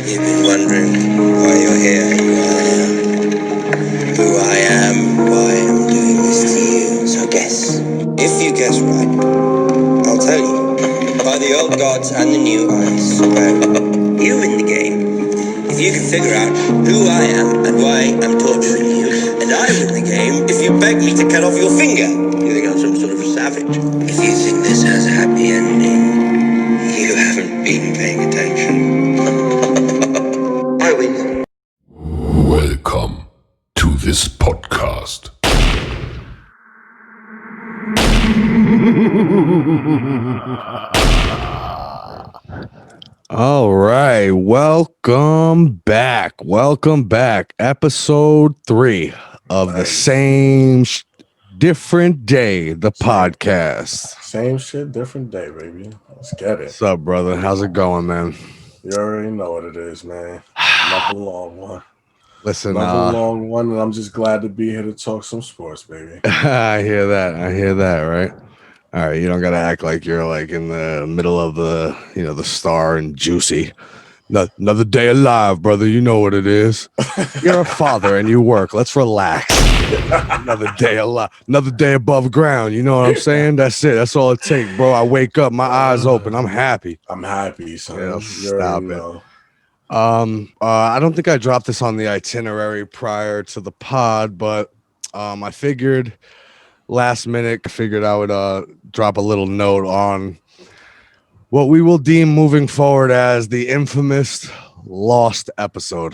You've been wondering why you're here, who I am, why I'm doing this to you. So guess. If you guess right, I'll tell you. By the old gods and the new, I swear. You win the game. If you can figure out who I am and why I'm torturing you, and I win the game if you beg me to cut off your finger. You think I'm some sort of savage? If you think this has a happy ending, you haven't been paying attention. I win. Welcome to this podcast. All right, welcome back. Episode 3 of the Same Different Day, the podcast. Same shit, different day, baby. Let's get it. What's up, brother? How's it going, man? You already know what it is, man. Another long one. Listen, Another long one, and I'm just glad to be here to talk some sports, baby. I hear that, right? All right, you don't gotta act like you're like in the middle of the, the Star and Juicy. Another day alive, brother. You know what it is. You're a father and you work. Let's relax. Another day alive. Another day above ground. You know what I'm saying? That's it. That's all it takes, bro. I wake up, my eyes open. I'm happy. I'm happy, son. Yeah, stop it. I don't think I dropped this on the itinerary prior to the pod, but I figured last minute, I would drop a little note on what we will deem moving forward as the infamous lost episode.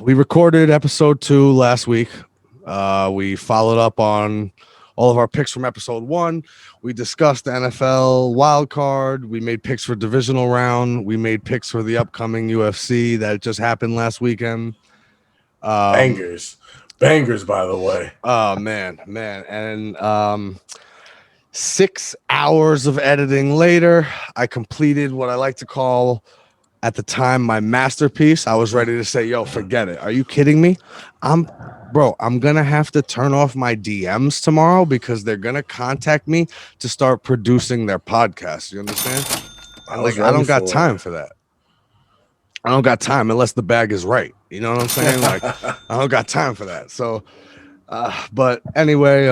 We recorded episode 2 last week. We followed up on all of our picks from episode 1. We discussed the NFL wild card. We made picks for Divisional Round. We made picks for the upcoming UFC that just happened last weekend. Bangers, by the way. Oh, man. And 6 hours of editing later, I completed what I like to call, at the time, my masterpiece. I was ready to say, yo, forget it. Are you kidding me? I'm going to have to turn off my DMs tomorrow because they're going to contact me to start producing their podcast. You understand? I don't got time for that. I don't got time unless the bag is right. You know what I'm saying? Like, I don't got time for that. So, but anyway,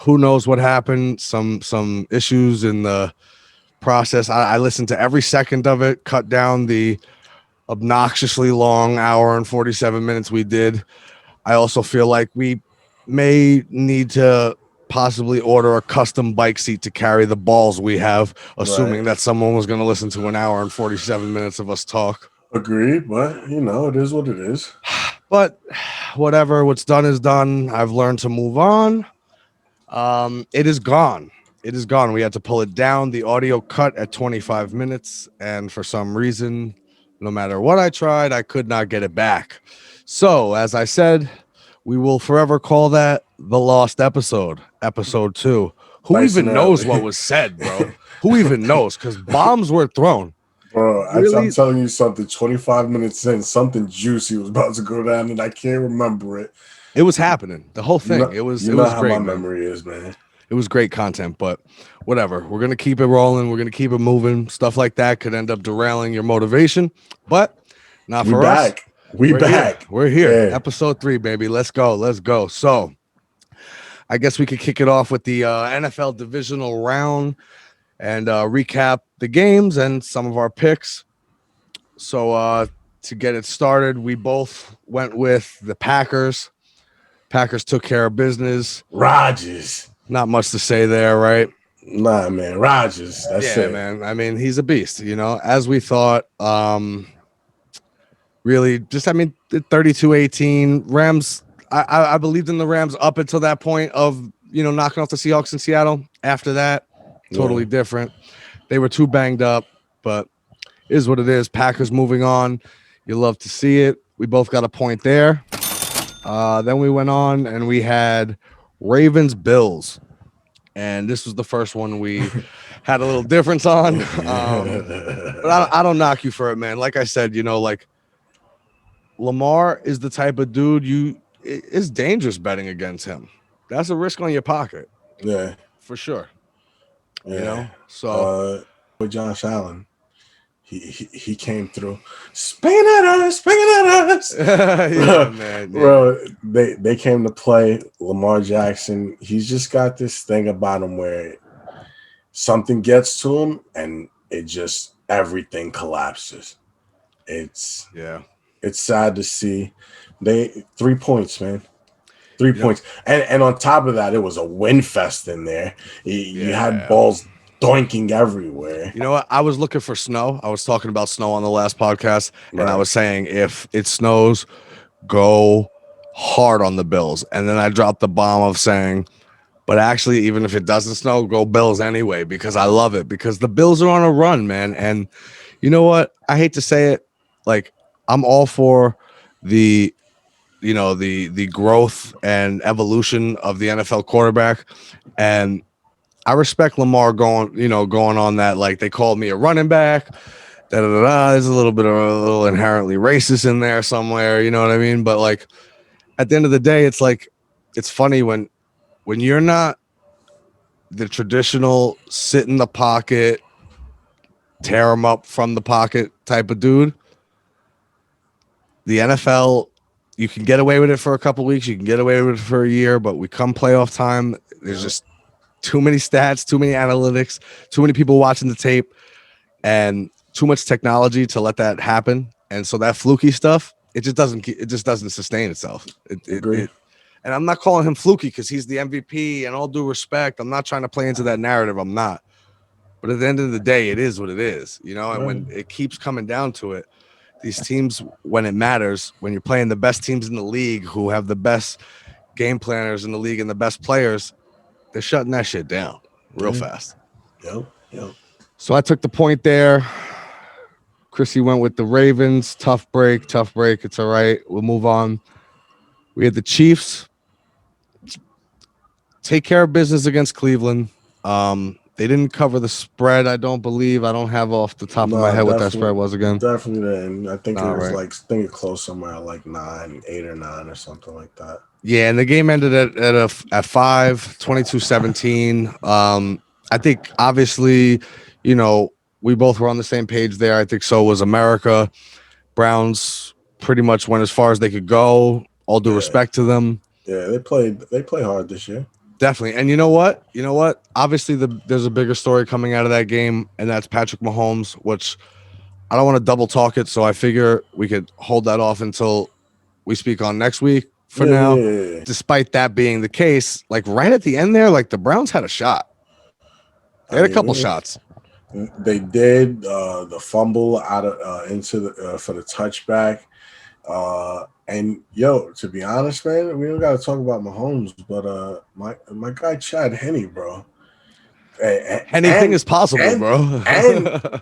who knows what happened? Some issues in the process. I listened to every second of it, cut down the obnoxiously long hour and 47 minutes we did. I also feel like we may need to possibly order a custom bike seat to carry the balls we have, assuming that someone was going to listen to an hour and 47 minutes of us talk. Agreed, but it is what it is. But whatever, what's done is done. I've learned to move on. It is gone. We had to pull it down. The audio cut at 25 minutes, and for some reason, no matter what I tried, I could not get it back. So, as I said, we will forever call that the lost episode, episode 2. Who even knows what was said, bro? Who even knows? Because bombs were thrown. Bro, really? I'm telling you something, 25 minutes in, something juicy was about to go down, and I can't remember it. It was happening. The whole thing. It was how great, my memory is, man. It was great content, but whatever. We're going to keep it rolling. We're going to keep it moving. Stuff like that could end up derailing your motivation, but not for us. We're back. We're here. Yeah. Episode 3, baby. Let's go. So I guess we could kick it off with the NFL Divisional Round and recap the games and some of our picks. So to get it started, we both went with the Packers. Packers took care of business. Rodgers. Not much to say there, right? Nah, man. Rodgers. That's it. Man. I mean, he's a beast, as we thought. Really, 32-18. Rams, I believed in the Rams up until that point of, knocking off the Seahawks in Seattle. After that, totally different. They were too banged up, but it is what it is. Packers moving on. You love to see it. We both got a point there. Then we went on and we had Ravens Bills, and this was the first one we had a little difference on. But I don't knock you for it, man. Like I said, Lamar is the type of dude it's dangerous betting against him. That's a risk on your pocket. Yeah, for sure. Yeah. So with Josh Allen, he came through, spin at us. Yeah, man. Yeah. Bro, they came to play Lamar Jackson. He's just got this thing about him where something gets to him and it just everything collapses. It's sad to see. 3 points, man. 3 points. And on top of that, it was a win fest in there. You had balls doinking everywhere. You know what? I was looking for snow. I was talking about snow on the last podcast, and I was saying if it snows, go hard on the Bills. And then I dropped the bomb of saying, but actually, even if it doesn't snow, go Bills anyway, because I love it, because the Bills are on a run, man. And you know what? I hate to say it. Like, I'm all for the growth and evolution of the NFL quarterback. And I respect Lamar going on that. Like, they called me a running back. There's a little inherently racist in there somewhere. You know what I mean? But like, at the end of the day, it's like, it's funny when you're not the traditional sit in the pocket, tear them up from the pocket type of dude. The NFL, you can get away with it for a couple weeks. You can get away with it for a year. But we come playoff time, there's just too many stats, too many analytics, too many people watching the tape, and too much technology to let that happen. And so that fluky stuff, it just doesn't sustain itself. And I'm not calling him fluky because he's the MVP, and all due respect, I'm not trying to play into that narrative. I'm not. But at the end of the day, it is what it is, you know. And when it keeps coming down to it, these teams, when it matters, when you're playing the best teams in the league who have the best game planners in the league and the best players, they're shutting that shit down real fast. Yep. So I took the point there. Chrissy went with the Ravens. Tough break. It's all right. We'll move on. We had the Chiefs take care of business against Cleveland. They didn't cover the spread, I don't believe. I don't have off the top of my head what that spread was again. Definitely didn't. I think it was it close somewhere at like 8 or 9 or something like that. Yeah, and the game ended at 5, 22-17. I think obviously, we both were on the same page there. I think so was America. Browns pretty much went as far as they could go. All due respect to them. Yeah, they play hard this year. Definitely. And you know what? Obviously, there's a bigger story coming out of that game, and that's Patrick Mahomes, which I don't want to double talk it, so I figure we could hold that off until we speak on next week. For now, despite that being the case, like right at the end there, like the Browns had a shot. They had a couple shots. They did the fumble out of into the for the touchback. And to be honest, man, we don't got to talk about Mahomes, but my guy Chad Henne, bro. Anything is possible, bro.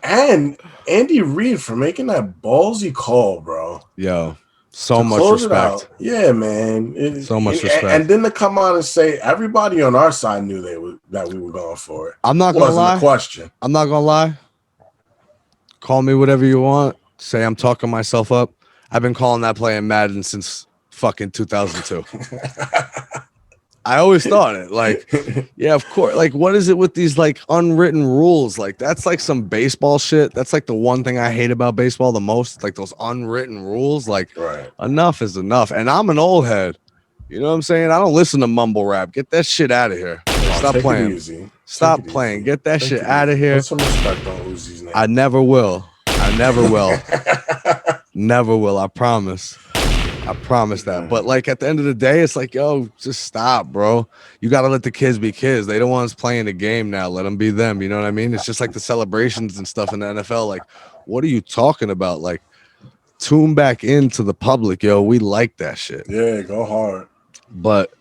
and Andy Reid for making that ballsy call, bro. Yo, so much respect. Yeah, man. So much respect. And then to come out and say everybody on our side knew that we were going for it. I'm not gonna lie. Question. I'm not gonna lie. Call me whatever you want. Say I'm talking myself up. I've been calling that play in Madden since fucking 2002. I always thought it. Like, yeah, of course. Like, what is it with these like unwritten rules? Like, that's like some baseball shit. That's like the one thing I hate about baseball the most. Like those unwritten rules. Like, enough is enough. And I'm an old head. You know what I'm saying? I don't listen to mumble rap. Get that shit out of here. Stop playing. Stop playing. Get that shit out of here. Put some respect on Uzi's name. I never will. Never will. I promise that. But like at the end of the day, it's like, yo, just stop, bro. You got to let the kids be kids. They don't want us playing the game now. Let them be them. You know what I mean? It's just like the celebrations and stuff in the NFL. Like, what are you talking about? Like, tune back into the public, yo. We like that shit. Yeah, go hard. But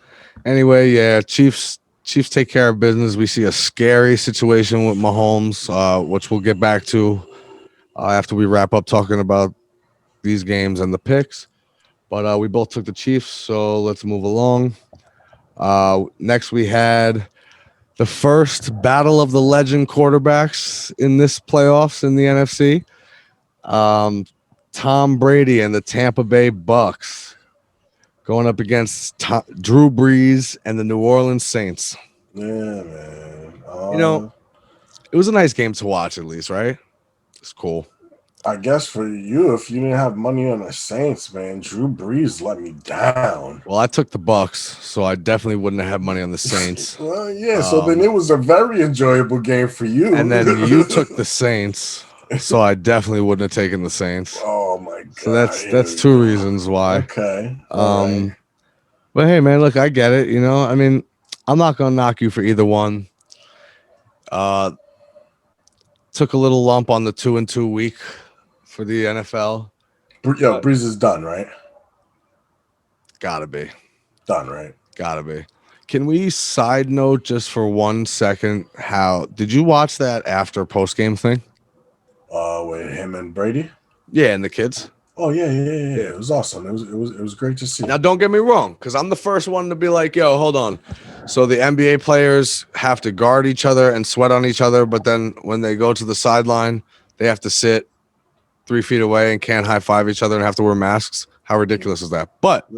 anyway, yeah, Chiefs take care of business. We see a scary situation with Mahomes, which we'll get back to after we wrap up talking about these games and the picks. But we both took the Chiefs, so let's move along. Next, we had the first battle of the legend quarterbacks in this playoffs in the NFC. Tom Brady and the Tampa Bay Bucks going up against Drew Brees and the New Orleans Saints. Yeah, man. It was a nice game to watch, at least, right? It's cool. I guess for you, if you didn't have money on the Saints, man, Drew Brees let me down. Well, I took the Bucks, so I definitely wouldn't have had money on the Saints. Well, yeah, so then it was a very enjoyable game for you. And then you took the Saints, so I definitely wouldn't have taken the Saints. Oh my god! So that's two reasons why. Okay. Right. But hey, man, look, I get it. You know, I mean, I'm not gonna knock you for either one. Took a little lump on the 2-2 week for the NFL. Yo, Breeze is done, right? Gotta be. Done, right? Gotta be. Can we side note just for 1 second? How did you watch that after post game thing? With him and Brady. Yeah, and the kids. Oh yeah. It was awesome. It was great to see. Now, don't get me wrong, because I'm the first one to be like, yo, hold on. So the NBA players have to guard each other and sweat on each other, but then when they go to the sideline, they have to sit 3 feet away and can't high five each other and have to wear masks. How ridiculous is that? But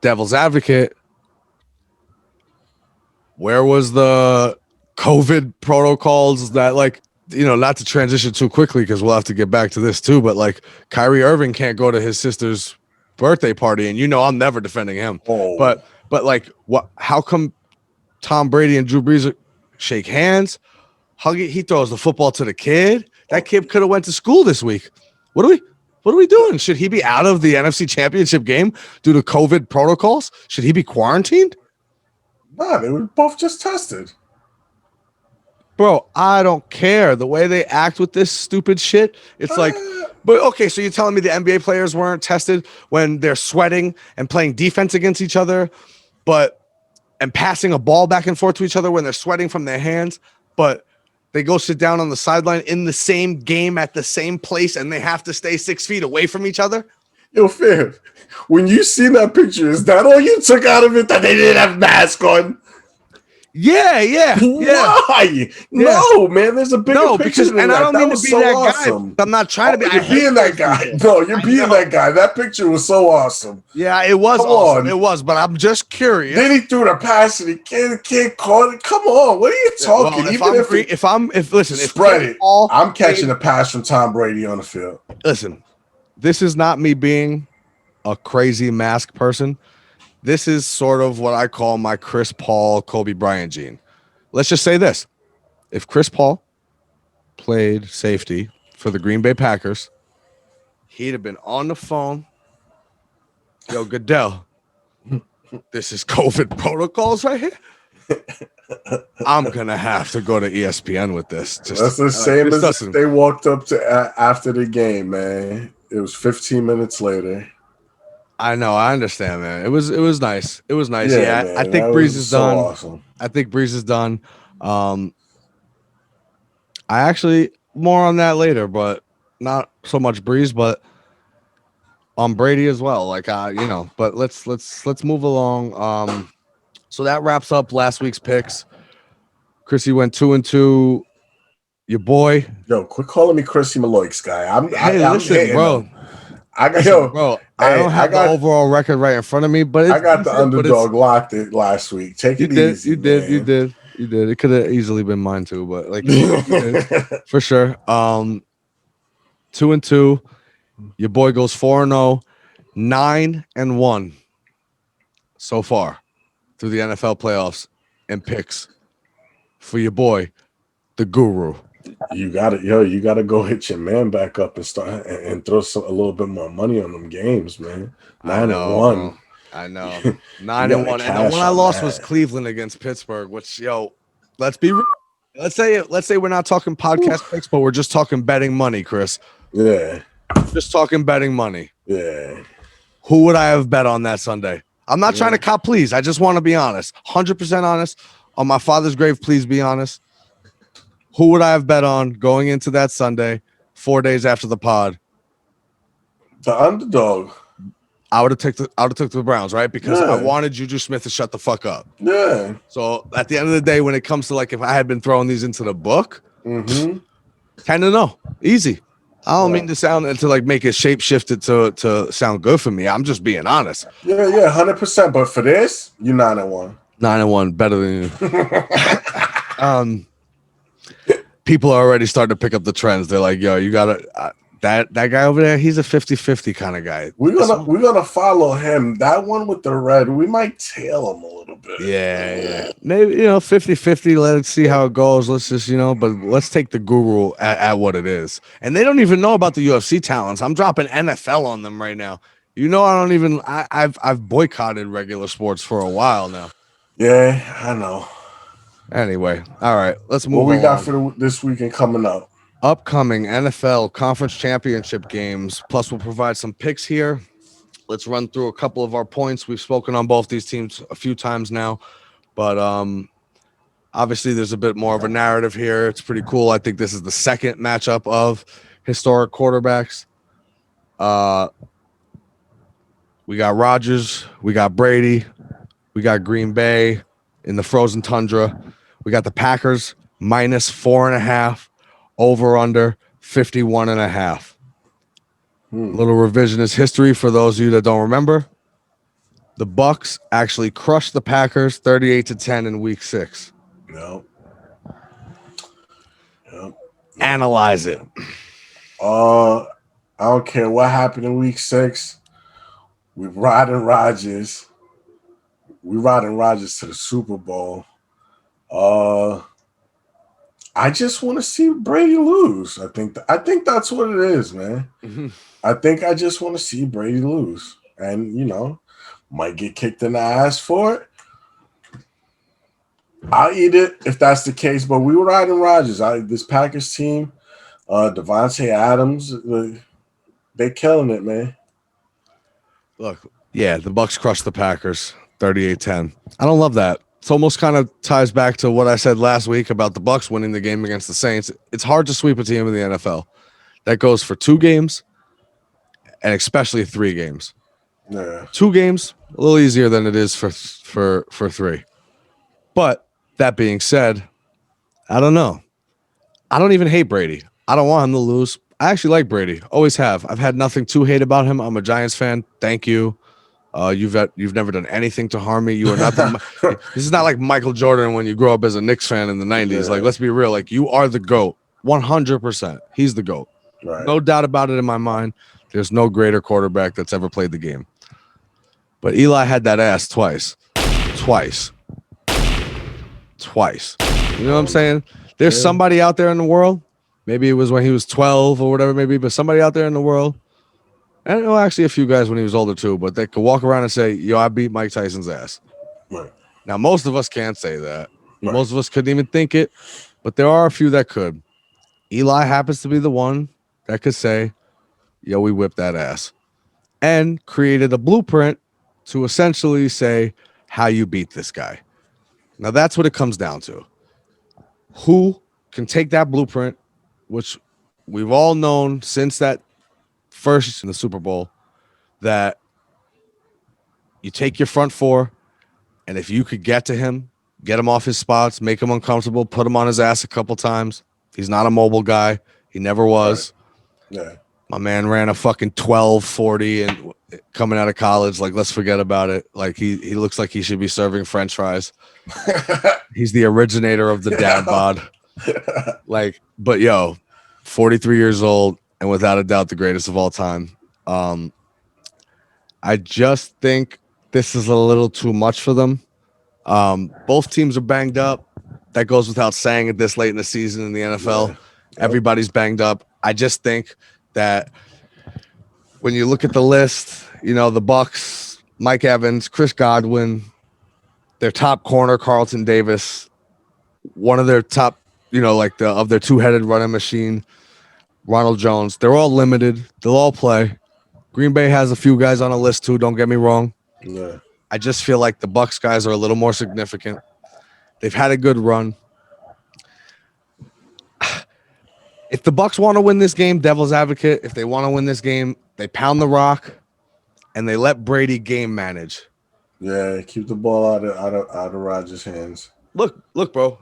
devil's advocate, where was the COVID protocols that, like, you know, not to transition too quickly because we'll have to get back to this too, but like Kyrie Irving can't go to his sister's birthday party, and you know I'm never defending him. Oh. But like, what? How come Tom Brady and Drew Brees shake hands, hug it? He throws the football to the kid. That kid could have went to school this week. What are we doing? Should he be out of the NFC Championship game due to COVID protocols? Should he be quarantined? Nah, they were both just tested. Bro, I don't care. The way they act with this stupid shit, it's like, but okay, so you're telling me the NBA players weren't tested when they're sweating and playing defense against each other, and passing a ball back and forth to each other when they're sweating from their hands, but they go sit down on the sideline in the same game at the same place and they have to stay 6 feet away from each other? Yo, fam, when you see that picture, is that all you took out of it, that they didn't have masks on? Yeah. Why? No, man. There's a bigger picture than and that. I don't mean to be so that awesome. guy. I'm not trying to be. You're being that guy. No, you're being that guy. That picture was so awesome. Yeah, it was awesome. It was, but I'm just curious. Then he threw the pass and he can't call it. Come on, what are you talking? Well, if spread it, I'm catching a pass from Tom Brady on the field. Listen, this is not me being a crazy mask person. This is sort of what I call my Chris Paul, Kobe Bryant gene. Let's just say this. If Chris Paul played safety for the Green Bay Packers, he'd have been on the phone. Yo, Goodell, this is COVID protocols right here. I'm going to have to go to ESPN with this. That's the same as they walked up to after the game, man. It was 15 minutes later. I know, I understand, man. It was nice. It was nice. Yeah, I think Breeze is done. Awesome. I think Breeze is done. I actually more on that later, but not so much Breeze, but on Brady as well. Like but let's move along. So that wraps up last week's picks. Chrissy went 2-2. Your boy. Yo, quit calling me Chrissy Maloix, guy. I'm listen, bro. I don't have the overall record right in front of me, but I got the underdog locked it last week. Take it easy. You did. It could have easily been mine too, but like for sure. 2-2. Your boy goes 4-0, 9-1 so far through the NFL playoffs and picks for your boy, the Guru. You gotta go hit your man back up and start and throw a little bit more money on them games, man. 9-1. I know. 9-1. And the one I lost was Cleveland against Pittsburgh, which let's be real. Let's say we're not talking podcast picks, but we're just talking betting money, Chris. Yeah. Just talking betting money. Yeah. Who would I have bet on that Sunday? I'm not trying to cop, please. I just want to be honest. 100% honest. On my father's grave, please be honest. Who would I have bet on going into that Sunday, 4 days after the pod? The underdog. I would have took the Browns, right? Because I wanted Juju Smith to shut the fuck up. Yeah. So at the end of the day, when it comes to like if I had been throwing these into the book, 10-0, easy. I don't mean to like make it shape shifted to sound good for me. I'm just being honest. Yeah, 100%. But for this, you're 9-1. 9-1, better than you. people are already starting to pick up the trends. They're like, yo, you gotta that guy over there, he's a 50-50 kind of guy. We're gonna follow him. That one with the red, we might tail him a little bit. Yeah. Maybe 50-50. Let's see how it goes. Let's just, but let's take the guru at what it is. And they don't even know about the UFC talents. I'm dropping NFL on them right now. I've boycotted regular sports for a while now. Yeah, I know. Anyway, all right, let's move on. What we got for this weekend coming up? Upcoming NFL Conference Championship games. Plus, we'll provide some picks here. Let's run through a couple of our points. We've spoken on both these teams a few times now, but obviously there's a bit more of a narrative here. It's pretty cool. I think this is the second matchup of historic quarterbacks. We got Rodgers, we got Brady, we got Green Bay in the frozen tundra. We got the Packers -4.5, over under 51.5. Little revisionist history for those of you that don't remember. The Bucs actually crushed the Packers 38-10 in week 6. Yep. Analyze it. I don't care what happened in week 6. We're riding Rodgers to the Super Bowl. I just want to see Brady lose. I think that's what it is, man. Mm-hmm. I think I just want to see Brady lose, and might get kicked in the ass for it. I'll eat it if that's the case. But we were riding Rodgers. This Packers team, Devontae Adams, they killing it, man. Look, yeah, the Bucs crushed the Packers 38-10. I don't love that. It's almost kind of ties back to what I said last week about the Bucs winning the game against the Saints. It's hard to sweep a team in the NFL. That goes for 2 games and especially 3 games. Yeah. 2 games, a little easier than it is for 3. But that being said, I don't know. I don't even hate Brady. I don't want him to lose. I actually like Brady. Always have. I've had nothing to hate about him. I'm a Giants fan. Thank you. You've never done anything to harm me. You are not this is not like Michael Jordan when you grow up as a Knicks fan in the 90s. Yeah. Like, let's be real. Like, you are the GOAT. 100%. He's the GOAT. Right. No doubt about it in my mind. There's no greater quarterback that's ever played the game. But Eli had that ass twice. You know what I'm saying? There's somebody out there in the world. Maybe it was when he was 12 or whatever, maybe, but somebody out there in the world. And actually a few guys when he was older too, but they could walk around and say, yo, I beat Mike Tyson's ass. Right. Now, most of us can't say that. Right. Most of us couldn't even think it, but there are a few that could. Eli happens to be the one that could say, yo, we whipped that ass. And created a blueprint to essentially say how you beat this guy. Now, that's what it comes down to. Who can take that blueprint, which we've all known since that first in the Super Bowl, that you take your front 4, and if you could get to him, get him off his spots, make him uncomfortable, put him on his ass a couple times. He's not a mobile guy. He never was. Right. Yeah. My man ran a fucking 12.40 and coming out of college. Like, let's forget about it. Like, he looks like he should be serving French fries. He's the originator of the dad bod. Like, but yo, 43 years old and without a doubt the greatest of all time. I just think this is a little too much for them. Both teams are banged up. That goes without saying at this late in the season in the NFL. Yeah. Everybody's banged up. I just think that when you look at the list, the Bucs, Mike Evans, Chris Godwin, their top corner, Carlton Davis, one of their top, of their two-headed running machine, Ronald Jones, they're all limited. They'll all play. Green Bay has a few guys on a list too, don't get me wrong. Yeah. I just feel like the Bucs guys are a little more significant. They've had a good run. If the Bucs want to win this game, devil's advocate, if they want to win this game, they pound the rock and they let Brady game manage. Yeah, keep the ball out of Rodgers' hands. Look, bro.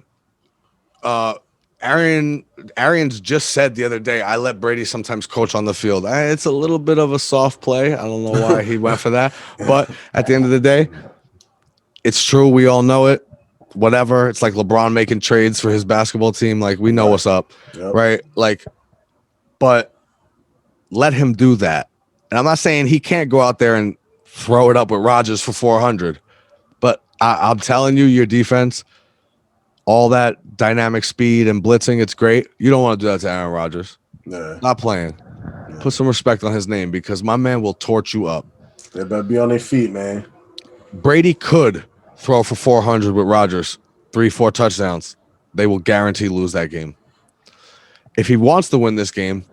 Arians just said the other day, I let Brady sometimes coach on the field. It's a little bit of a soft play. I don't know why he went for that. But at the end of the day, it's true. We all know it. whatever. It's like LeBron making trades for his basketball team. Like, we know what's up, right? Like, but let him do that. And I'm not saying he can't go out there and throw it up with Rodgers for 400, but I'm telling you, your defense, all that dynamic speed and blitzing, it's great. You don't want to do that to Aaron Rodgers. Yeah. Not playing. Yeah. Put some respect on his name because my man will torch you up. They better be on their feet, man. Brady could throw for 400 with Rodgers, 3-4 touchdowns. They will guarantee lose that game. If he wants to win this game,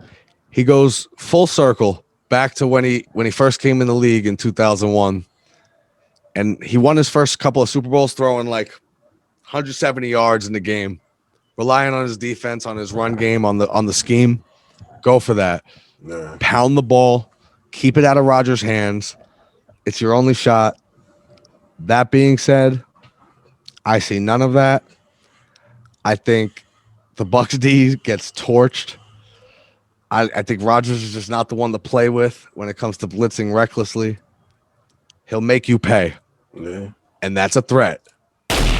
he goes full circle back to when he first came in the league in 2001, and he won his first couple of Super Bowls throwing like 170 yards in the game, relying on his defense, on his run game, on the scheme. Go for that. Yeah. Pound the ball, keep it out of Rodgers' hands. It's your only shot. That being said, I see none of that. I think the Bucs D gets torched. I think Rodgers is just not the one to play with when it comes to blitzing recklessly. He'll make you pay. Yeah. And that's a threat,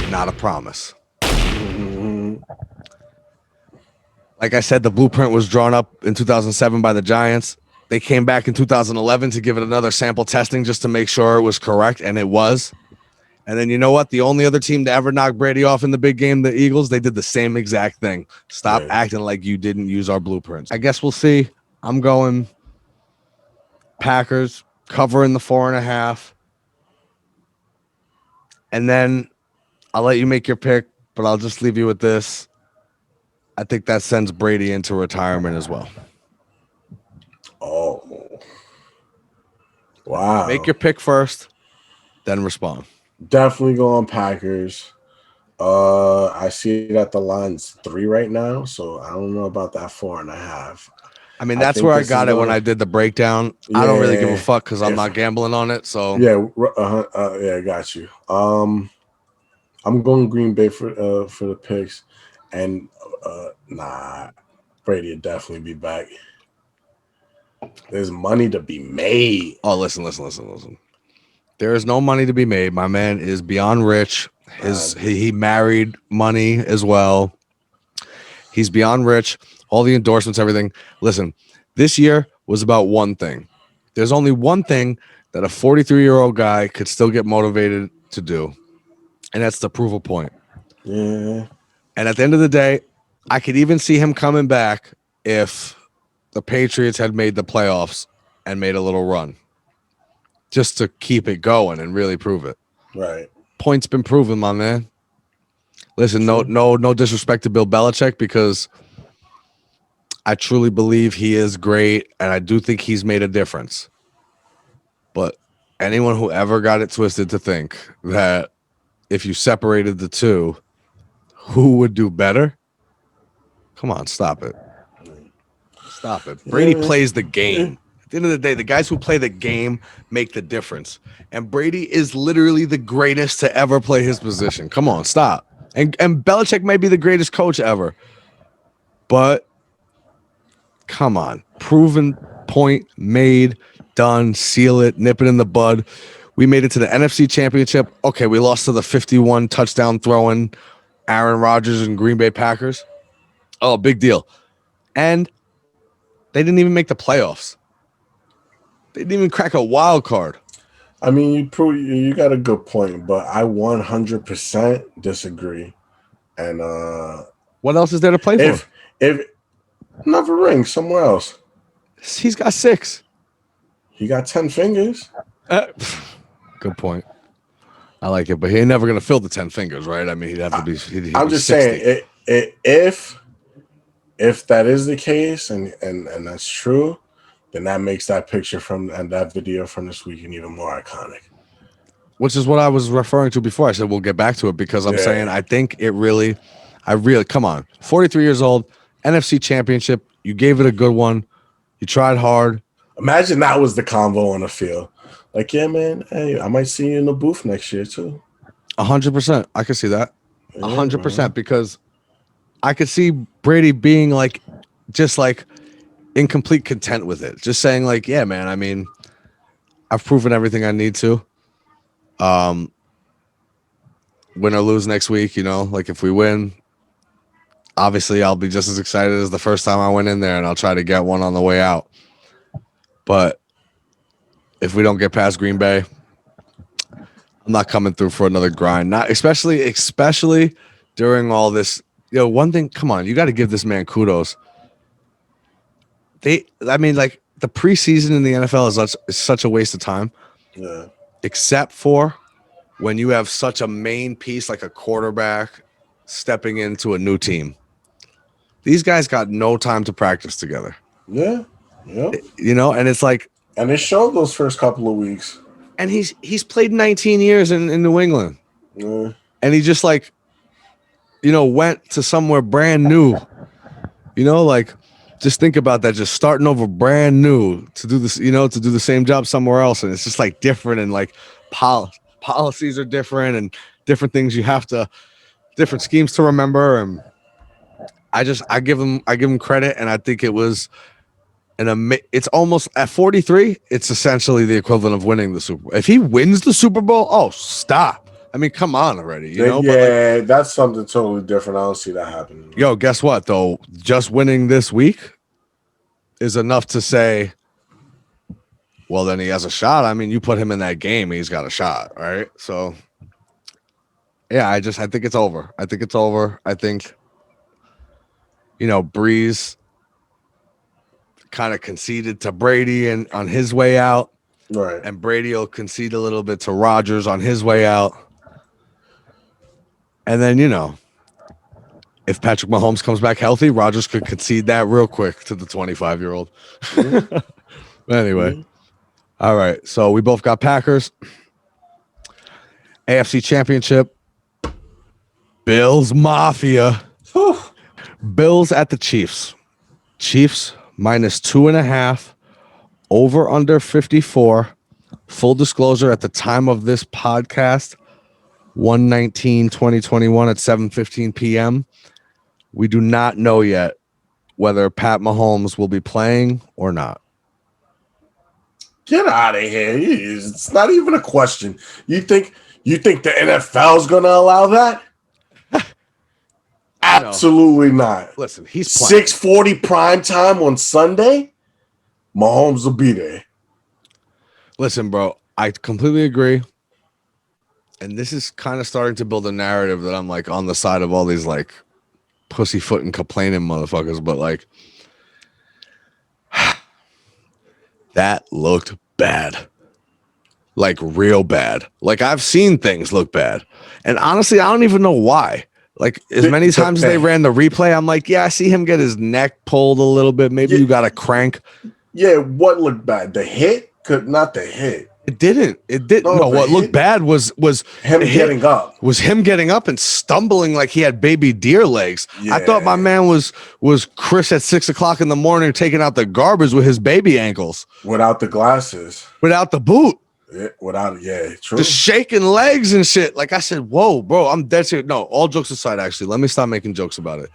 not a promise. Mm-hmm. Like I said, the blueprint was drawn up in 2007 by the Giants. They came back in 2011 to give it another sample testing just to make sure it was correct, and it was. And then you know what? The only other team to ever knock Brady off in the big game, the Eagles, they did the same exact thing. Stop acting like you didn't use our blueprints. I guess we'll see. I'm going Packers, covering the 4.5. And then I'll let you make your pick, but I'll just leave you with this. I think that sends Brady into retirement as well. Oh. Wow. Make your pick first, then respond. Definitely go on Packers. I see that the line's 3 right now, so I don't know about that 4.5. I mean, that's where I got it when I did the breakdown. Yeah, I don't really give a fuck because I'm not gambling on it. So yeah, I got you. I'm going Green Bay for the picks, and Brady will definitely be back. There's money to be made. Oh, listen. There is no money to be made. My man is beyond rich. He married money as well. He's beyond rich. All the endorsements, everything. Listen, this year was about one thing. There's only one thing that a 43-year-old guy could still get motivated to do, and that's to prove a point. Yeah. And at the end of the day, I could even see him coming back if the Patriots had made the playoffs and made a little run, just to keep it going and really prove it. Right. Point's been proven, my man. Listen, no disrespect to Bill Belichick, because I truly believe he is great, and I do think he's made a difference. But anyone who ever got it twisted to think that if you separated the two, who would do better? Come on, stop it. Stop it. Brady plays the game. At the end of the day, the guys who play the game make the difference. And Brady is literally the greatest to ever play his position. Come on, stop. And Belichick may be the greatest coach ever. But come on. Proven point made, done, seal it, nip it in the bud. We made it to the NFC Championship. Okay, we lost to the 51 touchdown throwing Aaron Rodgers and Green Bay Packers. Oh, big deal. And they didn't even make the playoffs. They didn't even crack a wild card. I mean, you got a good point, but I 100% disagree. And what else is there to play for? If another ring somewhere else. He's got 6. He got 10 fingers. Good point. I like it, but he ain't never gonna fill the 10 fingers, right? I mean, he'd have to be. I'm just 60. saying, if that is the case, and that's true, then that makes that picture and that video from this weekend even more iconic. Which is what I was referring to before. I said we'll get back to it because I'm saying I think I really come on. 43 years old, NFC Championship. You gave it a good one. You tried hard. Imagine that was the convo on the field. Like, yeah, man, hey, I might see you in the booth next year too. 100%. I could see that. 100% because I could see Brady being like, just like in complete content with it. Just saying like, yeah, man, I mean, I've proven everything I need to. win or lose next week, like if we win, obviously I'll be just as excited as the first time I went in there, and I'll try to get one on the way out. But if we don't get past Green Bay, I'm not coming through for another grind. Not especially during all this. One thing, come on, you got to give this man kudos. The preseason in the NFL is such a waste of time. Yeah. Except for when you have such a main piece like a quarterback stepping into a new team. These guys got no time to practice together. Yeah. Yeah. And it's like, and it showed those first couple of weeks. And he's played 19 years in New England. Yeah. And he just went to somewhere brand new. Just think about that. Just starting over brand new to do this, to do the same job somewhere else. And it's just like different, and like policies are different, and different things different schemes to remember. And I give him credit. And I think it was it's almost at 43. It's essentially the equivalent of winning the Super Bowl. If he wins the Super Bowl, oh, stop. I mean, come on already. Yeah, that's something totally different. I don't see that happening. Yo, guess what, though? Just winning this week is enough to say, well, then he has a shot. I mean, you put him in that game, he's got a shot, right? So, yeah, I think it's over. I think it's over. I think, Breeze kind of conceded to Brady and on his way out. Right. And Brady will concede a little bit to Rodgers on his way out. And then, if Patrick Mahomes comes back healthy, Rodgers could concede that real quick to the 25-year-old. Mm-hmm. Anyway. Mm-hmm. All right. So we both got Packers. AFC Championship. Bills Mafia. Whew. Bills at the Chiefs. Chiefs -2.5. Over under 54. Full disclosure, at the time of this podcast, 1/19/2021 at 7:15 p.m. We do not know yet whether Pat Mahomes will be playing or not. Get out of here. It's not even a question. You think the NFL is going to allow that? Absolutely not. Listen, he's playing. 6:40 prime time on Sunday. Mahomes will be there. Listen, bro, I completely agree. And this is kind of starting to build a narrative that I'm like on the side of all these like pussyfooting complaining motherfuckers, but like that looked bad. Like real bad. Like I've seen things look bad. And honestly, I don't even know why. Like as many times as they ran the replay, I'm like, yeah, I see him get his neck pulled a little bit. Maybe you got a crank. Yeah, what looked bad? The hit? Not the hit. It didn't. No, what looked bad was him getting up. Was him getting up and stumbling like he had baby deer legs. Yeah. I thought my man was Chris at 6 o'clock in the morning taking out the garbage with his baby ankles. Without the glasses. Without the boot. Yeah, true. Just shaking legs and shit. Like I said, whoa, bro, I'm dead serious. No, all jokes aside, actually, let me stop making jokes about it.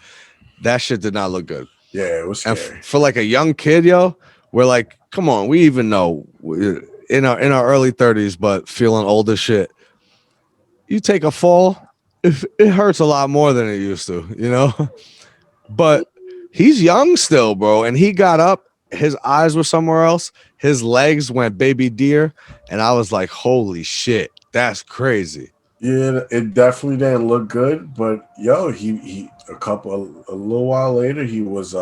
That shit did not look good. Yeah, it was scary. And for like a young kid, yo, we're like, come on, we even know in our early 30s, but feeling old as shit. You take a fall, it hurts a lot more than it used to, But he's young still, bro, and he got up. His eyes were somewhere else. His legs went baby deer, and I was like, holy shit, that's crazy. Yeah, it definitely didn't look good, but yo, he a little while later, he was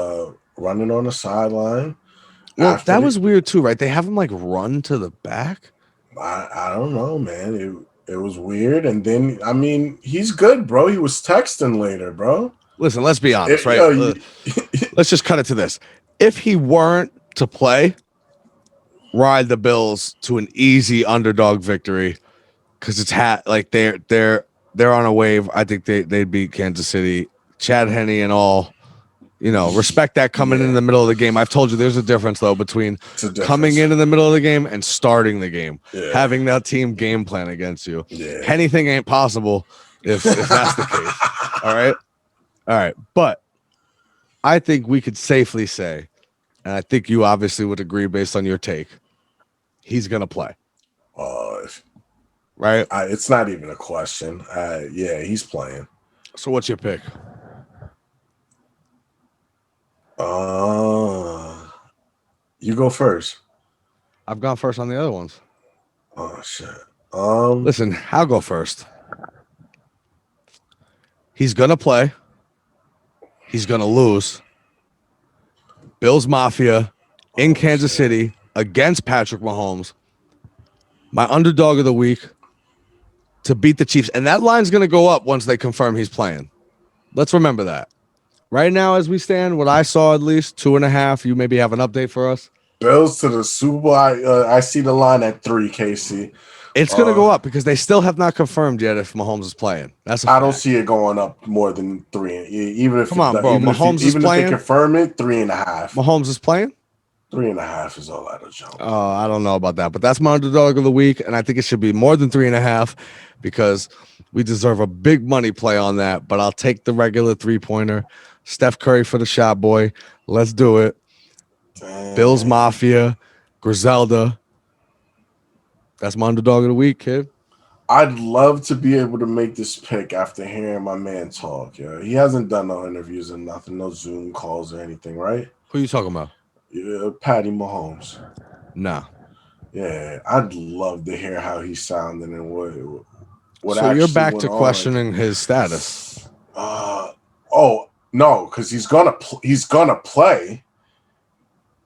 running on the sideline. Well, that was weird too, right? They have him like run to the back. I don't know, man. It was weird, and then I mean, he's good, bro. He was texting later, bro. Listen, let's be honest, right? Let's just cut it to this. If he weren't to play, ride the Bills to an easy underdog victory because it's like they're on a wave. I think they'd beat Kansas City, Chad Henne and all. Respect that coming in the middle of the game. I've told you there's a difference though between coming in the middle of the game and starting the game. Yeah. Having that team game plan against you. Yeah. Anything ain't possible if that's the case. All right. But I think we could safely say, and I think you obviously would agree based on your take, he's gonna play. right? It's not even a question. Yeah, he's playing. So what's your pick? You go first. I've gone first on the other ones. Oh shit. Listen, I'll go first. He's gonna play. He's gonna lose. Bills Mafia in Kansas City against Patrick Mahomes. My underdog of the week to beat the Chiefs. And that line's gonna go up once they confirm he's playing. Let's remember that. Right now, as we stand, what I saw at least 2.5. You maybe have an update for us. Bills to the Super Bowl. I see the line at 3, KC. It's going to go up because they still have not confirmed yet if Mahomes is playing. That's a I fact. don't see it going up more than 3. Even if Mahomes is playing. If they confirm it, 3.5. Mahomes is playing. 3.5 is all out of jump. Oh, I don't know about that, but that's my underdog of the week, and I think it should be more than 3.5 because we deserve a big money play on that. But I'll take the regular 3-pointer. Steph Curry for the shot boy. Let's do it. Dang. Bills Mafia, Griselda. That's my underdog of the week, kid. I'd love to be able to make this pick after hearing my man talk. Yeah, he hasn't done no interviews or nothing, no Zoom calls or anything, right? Who are you talking about? Yeah, Patty Mahomes. Nah. Yeah, I'd love to hear how he's sounding and what. So you're back to questioning his status. Oh no, because he's gonna play.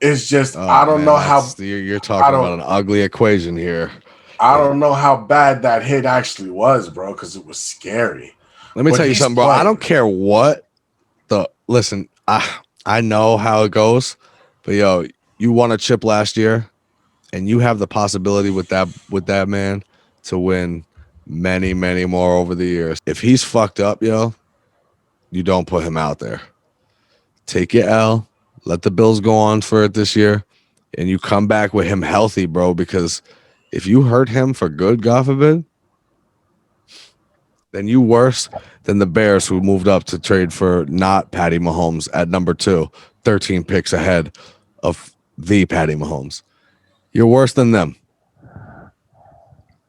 It's just I don't know how you're talking about an ugly equation here. I don't know how bad that hit actually was, bro, because it was scary. Let me tell you something, bro. I don't care what listen. I know how it goes, but yo, you won a chip last year, and you have the possibility with that man to win many, many more over the years. If he's fucked up, yo, you don't put him out there. Take your L. Let the Bills go on for it this year, and you come back with him healthy, bro, because if you hurt him for good, God forbid, then you worse than the Bears who moved up to trade for not Patty Mahomes at number 2, 13 picks ahead of the Patty Mahomes. You're worse than them.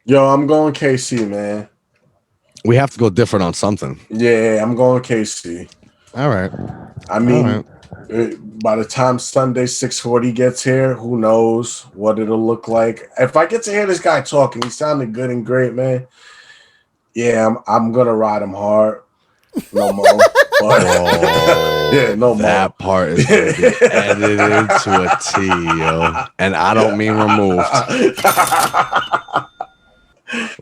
Yo, I'm going KC, man. We have to go different on something. Yeah, I'm going KC. All right. I mean, by the time Sunday 6:40 gets here, who knows what it'll look like. If I get to hear this guy talking, he sounded good and great, man. Yeah, I'm gonna ride him hard. No more. Yeah, no more. That part is gonna be edited to a T, yo. And I don't mean removed.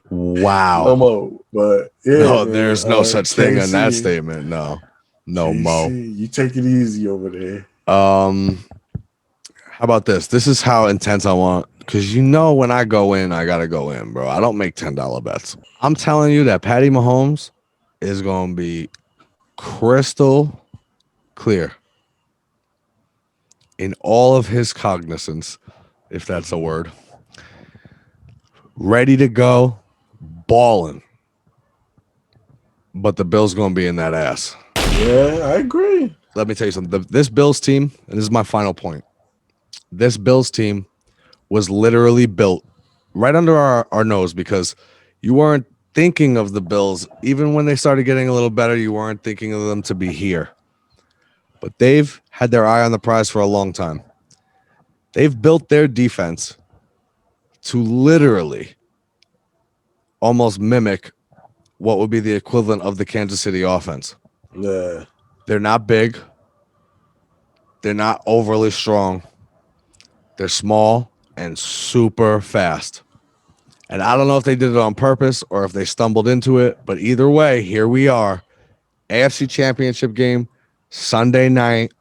Wow. No more. But yeah, no, there's no such thing in that statement. No KC, Mo. You take it easy over there. How about this? This is how intense I want, because when I go in, I gotta go in, bro. I don't make $10 bets. I'm telling you that Patty Mahomes is gonna be crystal clear in all of his cognizance, if that's a word. Ready to go, balling. But the Bills gonna be in that ass. Yeah, I agree. Let me tell you something. This Bills team, and this is my final point. This Bills team was literally built right under our nose, because you weren't thinking of the Bills. Even when they started getting a little better, you weren't thinking of them to be here. But they've had their eye on the prize for a long time. They've built their defense to literally almost mimic what would be the equivalent of the Kansas City offense. Yeah. They're not big. They're not overly strong. They're small and super fast. And I don't know if they did it on purpose or if they stumbled into it, but either way, here we are. AFC Championship game, Sunday night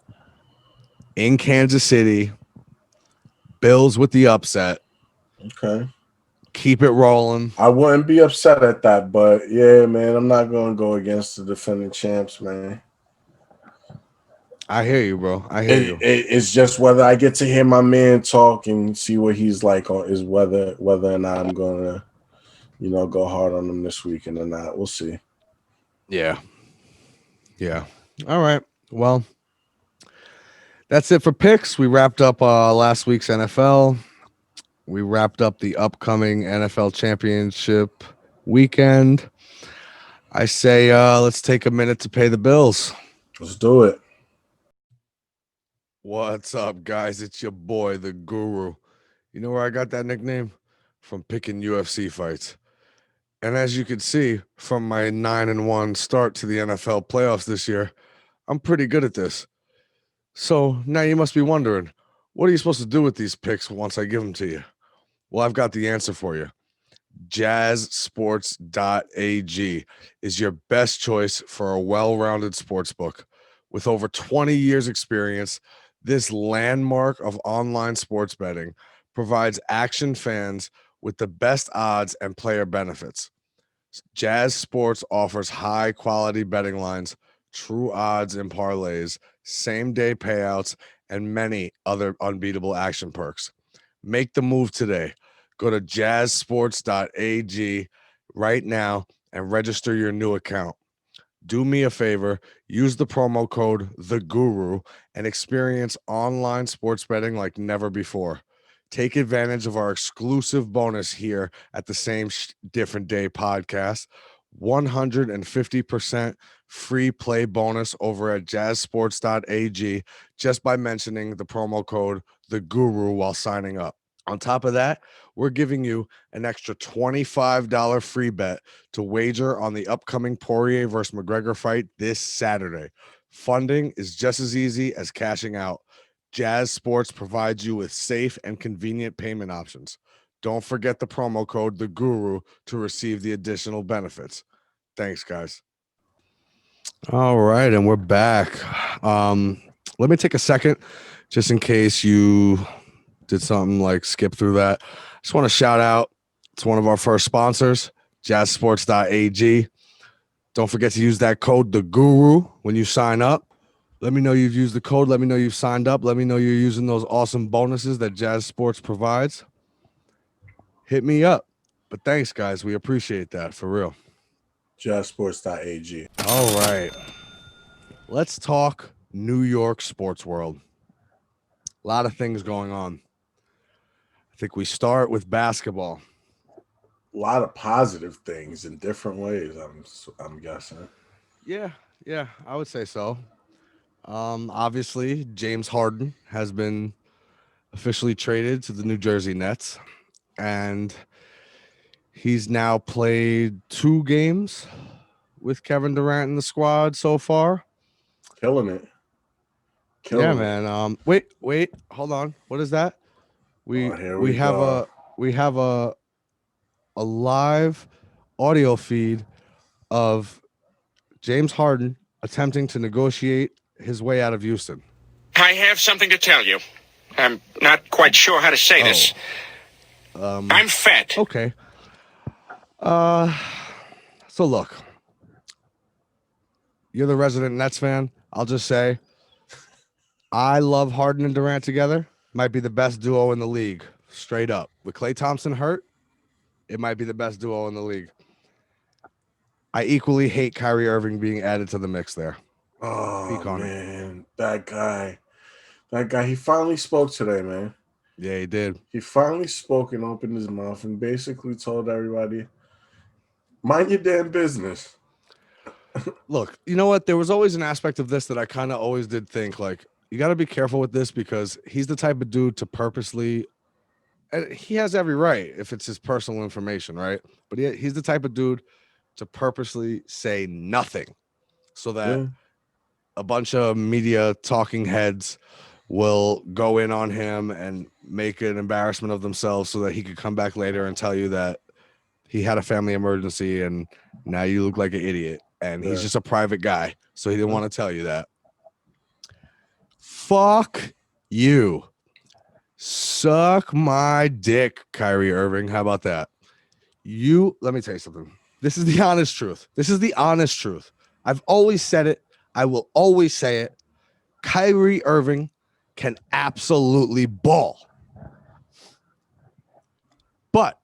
in Kansas City. Bills with the upset. Okay. Keep it rolling. I wouldn't be upset at that, but yeah, man, I'm not going to go against the defending champs, man. I hear you, bro. I hear you. It's just whether I get to hear my man talk and see what he's like is whether or not I'm going to, go hard on him this weekend or not. We'll see. Yeah. All right. Well, that's it for picks. We wrapped up last week's NFL. We wrapped up the upcoming NFL championship weekend. I say let's take a minute to pay the bills. Let's do it. What's up, guys? It's your boy, the Guru. You know where I got that nickname? From picking UFC fights. And as you can see from my 9-1 start to the NFL playoffs this year, I'm pretty good at this. So now you must be wondering, what are you supposed to do with these picks once I give them to you? Well, I've got the answer for you. JazzSports.ag is your best choice for a well-rounded sports book. With over 20 years experience, this landmark of online sports betting provides action fans with the best odds and player benefits. Jazz Sports offers high-quality betting lines, true odds and parlays, same-day payouts, and many other unbeatable action perks. Make the move today. Go to jazzsports.ag right now and register your new account. Do me a favor, use the promo code THEGURU and experience online sports betting like never before. Take advantage of our exclusive bonus here at the Same Different Day podcast. 150% free play bonus over at jazzsports.ag just by mentioning the promo code THEGURU while signing up. On top of that, we're giving you an extra $25 free bet to wager on the upcoming Poirier versus McGregor fight this Saturday. Funding is just as easy as cashing out. Jazz Sports provides you with safe and convenient payment options. Don't forget the promo code THEGURU to receive the additional benefits. Thanks, guys. All right, and we're back. Let me take a second just in case you did something like skip through that. I just want to shout out to one of our first sponsors, jazzsports.ag. Don't forget to use that code THEGURU when you sign up. Let me know you've used the code. Let me know you've signed up. Let me know you're using those awesome bonuses that Jazz Sports provides. Hit me up. But thanks, guys. We appreciate that, for real. Jazzsports.ag. All right. Let's talk New York sports world. A lot of things going on. I think we start with basketball. A lot of positive things in different ways, I'm guessing. Yeah, I would say so. Obviously, James Harden has been officially traded to the New Jersey Nets, and he's now played 2 games with Kevin Durant in the squad so far. Killing it. Man. Wait, hold on. What is that? We have a live audio feed of James Harden attempting to negotiate his way out of Houston. I have something to tell you. I'm not quite sure how to say this. I'm fat. Okay. So look, you're the resident Nets fan. I'll just say, I love Harden and Durant together. Might be the best duo in the league, straight up. With Klay Thompson hurt, it might be the best duo in the league. I equally hate Kyrie Irving being added to the mix there. Oh, man. That guy, he finally spoke today, man. Yeah, he did. He finally spoke and opened his mouth and basically told everybody, mind your damn business. Look, you know what? There was always an aspect of this that I kind of always did think, like, you got to be careful with this because he's the type of dude to purposely, and he has every right if it's his personal information, right? But he's the type of dude to purposely say nothing so that a bunch of media talking heads will go in on him and make an embarrassment of themselves so that he could come back later and tell you that he had a family emergency and now you look like an idiot. And he's just a private guy, so he didn't want to tell you that. Fuck you. Suck my dick, Kyrie Irving. How about that? Let me tell you something. This is the honest truth. I've always said it. I will always say it. Kyrie Irving can absolutely ball. But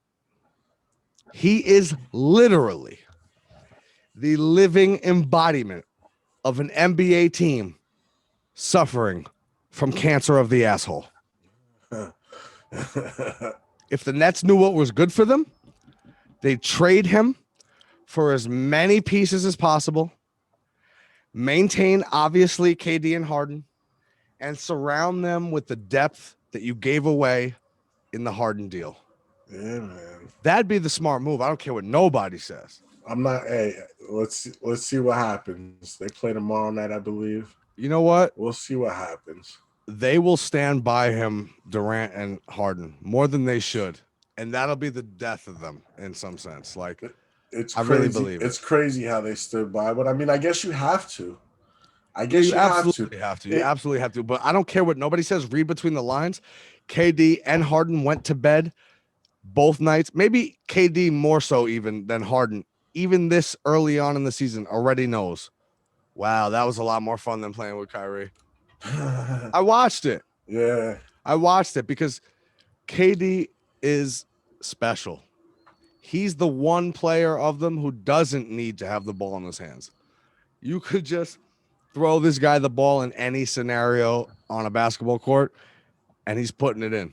he is literally the living embodiment of an NBA team suffering from cancer of the asshole. If the Nets knew what was good for them, they'd trade him for as many pieces as possible. Maintain, obviously, KD and Harden, and surround them with the depth that you gave away in the Harden deal. Yeah, man. That'd be the smart move. I don't care what nobody says. I'm not. Hey, let's see what happens. They play tomorrow night, I believe. You know what? We'll see what happens. They will stand by him, Durant and Harden, more than they should, and that'll be the death of them in some sense. Like, it's I crazy. really believe it's crazy how they stood by, but I mean, I guess you have to. I guess you absolutely have to. You absolutely have to. But I don't care what nobody says. Read between the lines. KD and Harden went to bed both nights. Maybe KD more so even than Harden. Even this early on in the season already knows. Wow, that was a lot more fun than playing with Kyrie. I watched it. Yeah. I watched it because KD is special. He's the one player of them who doesn't need to have the ball in his hands. You could just throw this guy the ball in any scenario on a basketball court, and he's putting it in.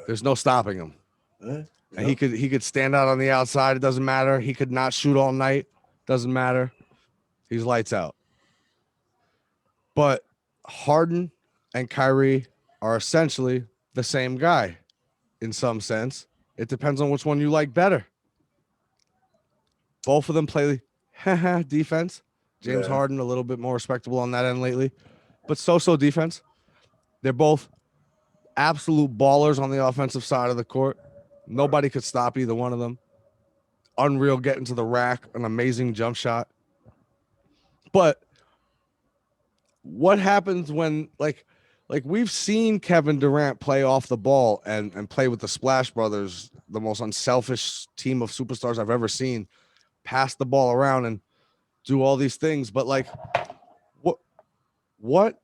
There's no stopping him. And he could stand out on the outside. It doesn't matter. He could not shoot all night. Doesn't matter. He's lights out. But Harden and Kyrie are essentially the same guy in some sense. It depends on which one you like better. Both of them play defense. James Harden a little bit more respectable on that end lately, but so defense. They're both absolute ballers on the offensive side of the court. Nobody could stop either one of them. Unreal getting to the rack, an amazing jump shot. But what happens when like we've seen Kevin Durant play off the ball and play with the Splash Brothers, the most unselfish team of superstars I've ever seen, pass the ball around and do all these things. But like, what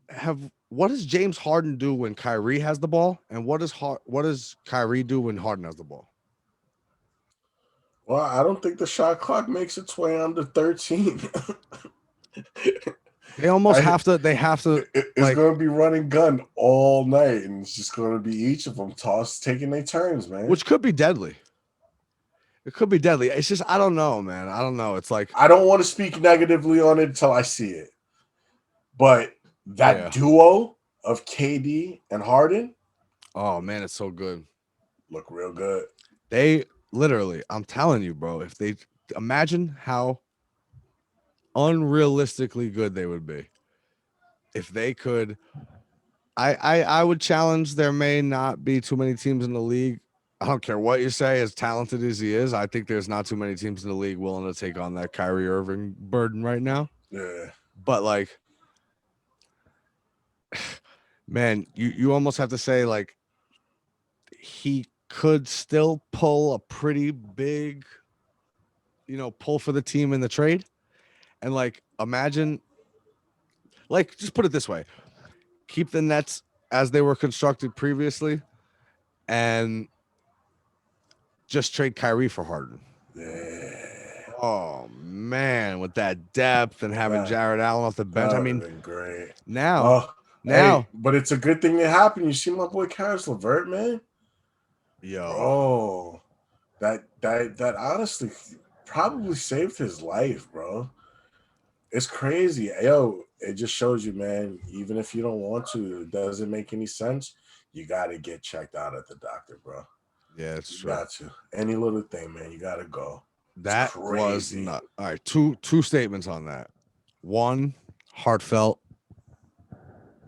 does James Harden do when Kyrie has the ball, and what does Kyrie do when Harden has the ball? Well, I don't think the shot clock makes its way under 13. They almost have to. They have to. It's going to be running gun all night, and it's just going to be each of them taking their turns, man. Which could be deadly. It could be deadly. It's just I don't know, man. I don't know. It's like I don't want to speak negatively on it until I see it. But that duo of KD and Harden, oh man, it's so good. Look real good. They literally, I'm telling you, bro. If they imagine how unrealistically good they would be if they could. I would challenge. There may not be too many teams in the league. I don't care what you say, as talented as he is, I think there's not too many teams in the league willing to take on that Kyrie Irving burden right now. Yeah. But like, man, you almost have to say like he could still pull a pretty big, pull for the team in the trade. And like, imagine, like, just put it this way, keep the Nets as they were constructed previously and just trade Kyrie for Harden. Yeah. Oh man, with that depth and having Jared Allen off the bench. I mean, great. Now, hey, but it's a good thing that happened. You see my boy Karis LeVert, man. Yo, that honestly probably saved his life, bro. It's crazy. Yo, it just shows you, man, even if you don't want to, it doesn't make any sense, you got to get checked out at the doctor, bro. Yeah, it's true. You got to. Any little thing, man, you got to go. That was not. All right, two statements on that. One, heartfelt.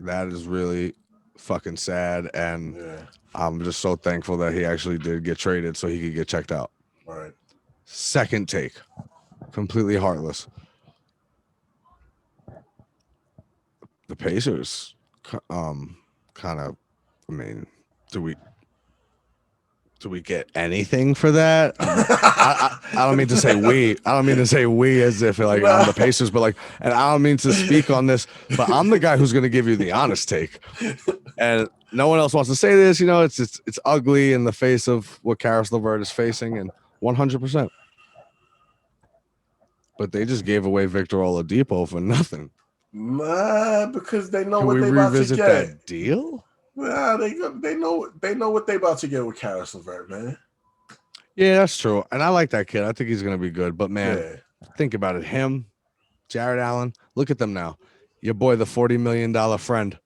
That is really fucking sad, and I'm just so thankful that he actually did get traded so he could get checked out. All right. Second take, completely heartless. The Pacers, kind of. I mean, do we get anything for that? I don't mean to say we. I don't mean to say we as if like I'm the Pacers, but like, and I don't mean to speak on this, but I'm the guy who's going to give you the honest take. And no one else wants to say this. It's ugly in the face of what Karis LeVert is facing, and 100%. But they just gave away Victor Oladipo for nothing. Nah, because they know Can what we they about to revisit get. That deal? Nah, they know what they about to get with Karis LeVert, man. Yeah, that's true. And I like that kid. I think he's going to be good. But, man, Yeah. think about it. Him, Jared Allen, look at them now. Your boy, the $40 million friend.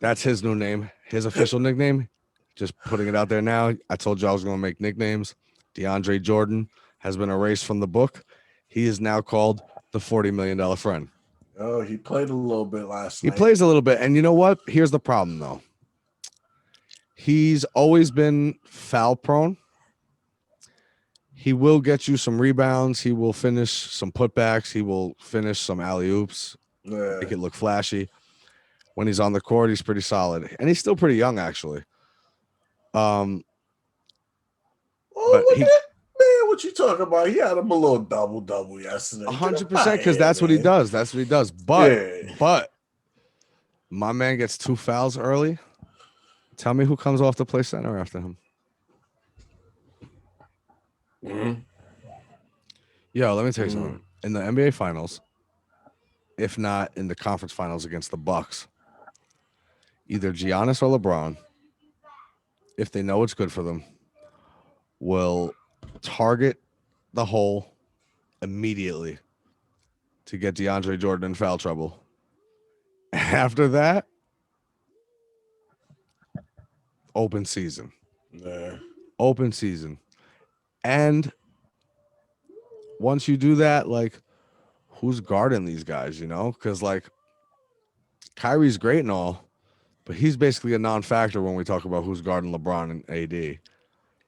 That's his new name. His official nickname. Just putting it out there now. I told you I was going to make nicknames. DeAndre Jordan has been erased from the book. He is now called the $40 million friend. Oh, he played a little bit last night. He plays a little bit. And you know what? Here's the problem, though. He's always been foul prone. He will get you some rebounds. He will finish some putbacks. He will finish some alley-oops. Yeah. Make it look flashy. When he's on the court, he's pretty solid. And he's still pretty young, actually. Oh, but look he, at man, what you talking about? He had him a little double yesterday. 100%, because that's what he does. That's what he does. But my man gets 2 fouls early. Tell me who comes off to play center after him. Mm-hmm. Yo, let me tell you something. In the NBA Finals, if not in the conference finals against the Bucks, either Giannis or LeBron, if they know it's good for them, will target the hole immediately to get DeAndre Jordan in foul trouble. After that, open season. Yeah. Open season. And once you do that, like, who's guarding these guys, you know? Because, like, Kyrie's great and all, but he's basically a non-factor when we talk about who's guarding LeBron and AD.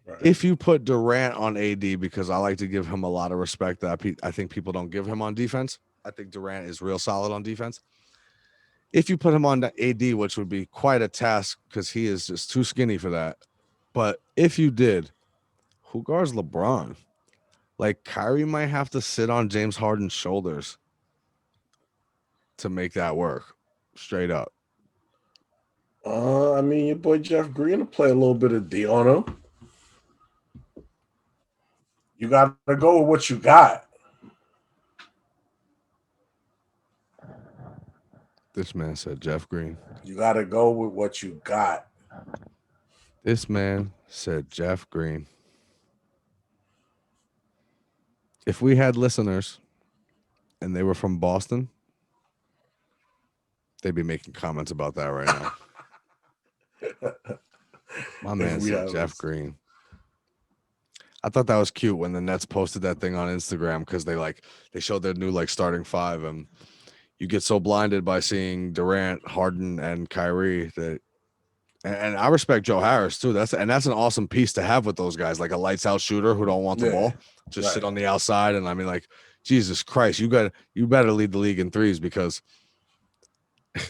Right. If you put Durant on AD, because I like to give him a lot of respect that I think people don't give him on defense. I think Durant is real solid on defense. If you put him on the AD, which would be quite a task because he is just too skinny for that. But if you did, who guards LeBron? Like, Kyrie might have to sit on James Harden's shoulders to make that work. Straight up. I mean, your boy Jeff Green will play a little bit of D on him. You got to go with what you got. This man said Jeff Green. You got to go with what you got. This man said Jeff Green. If we had listeners and they were from Boston, they'd be making comments about that right now. My man said Jeff Green. I thought that was cute when the Nets posted that thing on Instagram because they showed their new starting five, and you get so blinded by seeing Durant, Harden, and Kyrie that. And I respect Joe Harris too. That's an awesome piece to have with those guys, like a lights out shooter who don't want the ball, just sit on the outside. And I mean, like, Jesus Christ, you better lead the league in threes because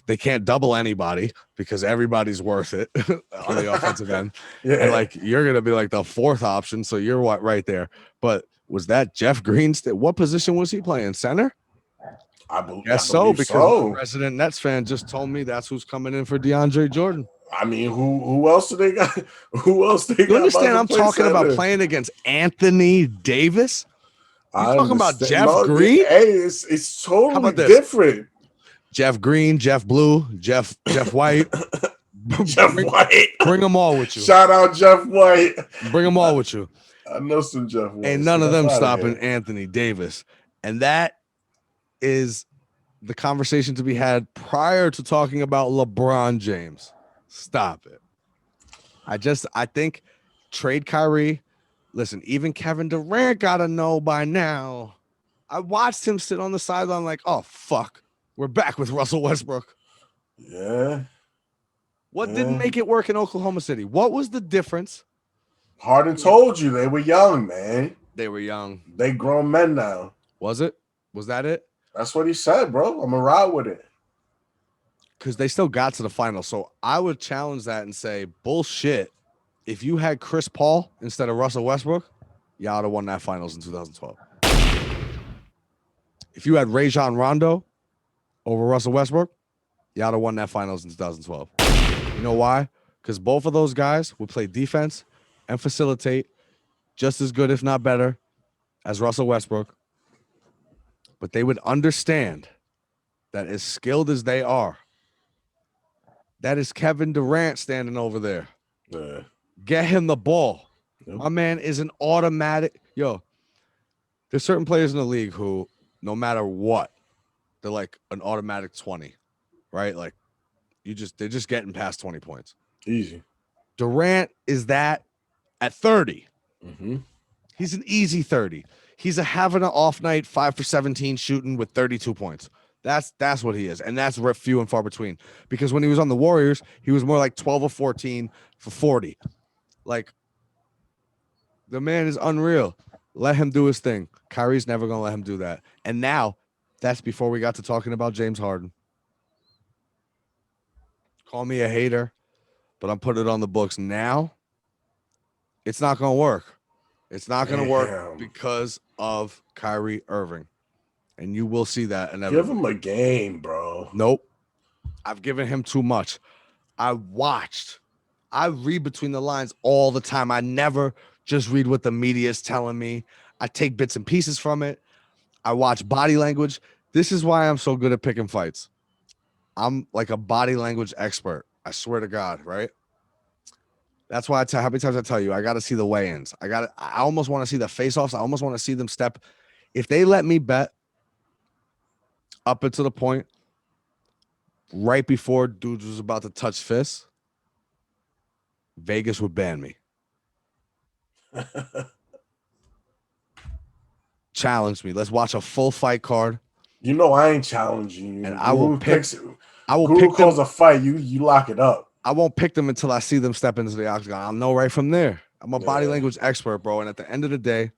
they can't double anybody because everybody's worth it on the offensive end. And like, you're gonna be like the fourth option, so you're right there. But was that Jeff Green? What position was he playing? Center? I believe so, because the resident Nets fan just told me that's who's coming in for DeAndre Jordan. I mean, who else do they got? Who else they got? You understand? I'm talking about playing against Anthony Davis. You talking about Jeff Green? Hey, it's totally different. Jeff Green, Jeff Blue, Jeff White. White. Bring them all with you. Shout out Jeff White. Bring them all with you. I know some Jeff White. Ain't none of them stopping Anthony Davis. And that is the conversation to be had prior to talking about LeBron James. Stop it. I think trade Kyrie. Listen, even Kevin Durant got to know by now. I watched him sit on the sideline like, oh, fuck. We're back with Russell Westbrook. Yeah. What didn't make it work in Oklahoma City? What was the difference? Harden told you they were young, man. They were young. They grown men now. Was it? Was that it? That's what he said, bro. I'm going to ride with it. Because they still got to the final. So I would challenge that and say, bullshit. If you had Chris Paul instead of Russell Westbrook, y'all would have won that finals in 2012. If you had Rajon Rondo over Russell Westbrook, y'all would have won that finals in 2012. You know why? Because both of those guys would play defense and facilitate just as good, if not better, as Russell Westbrook. But they would understand that as skilled as they are, that is Kevin Durant standing over there. Yeah. Get him the ball. My man is an automatic. Yo, there's certain players in the league who, no matter what, they're like an automatic 20, right? Like they're just getting past 20 points. Easy. Durant is that at 30. Mm-hmm. He's an easy 30. He's having an off night, 5 for 17 shooting with 32 points. That's what he is. And that's few and far between. Because when he was on the Warriors, he was more like 12 or 14 for 40. Like, the man is unreal. Let him do his thing. Kyrie's never going to let him do that. And now, that's before we got to talking about James Harden. Call me a hater, but I'm putting it on the books now. It's not going to work. It's not going to work because of Kyrie Irving. And you will see that. Give him a game, bro. Nope. I've given him too much. I read between the lines all the time. I never just read what the media is telling me. I take bits and pieces from it. I watch body language. This is why I'm so good at picking fights. I'm like a body language expert. I swear to God, right? That's why how many times I tell you, I got to see the weigh-ins. I almost want to see the face-offs. I almost want to see them step. If they let me bet up until the point right before dudes was about to touch fists, Vegas would ban me. Challenge me. Let's watch a full fight card. You know I ain't challenging you. And I will pick them. Calls a fight. You lock it up. I won't pick them until I see them step into the octagon. I'll know right from there. I'm a body language expert, bro. And at the end of the day,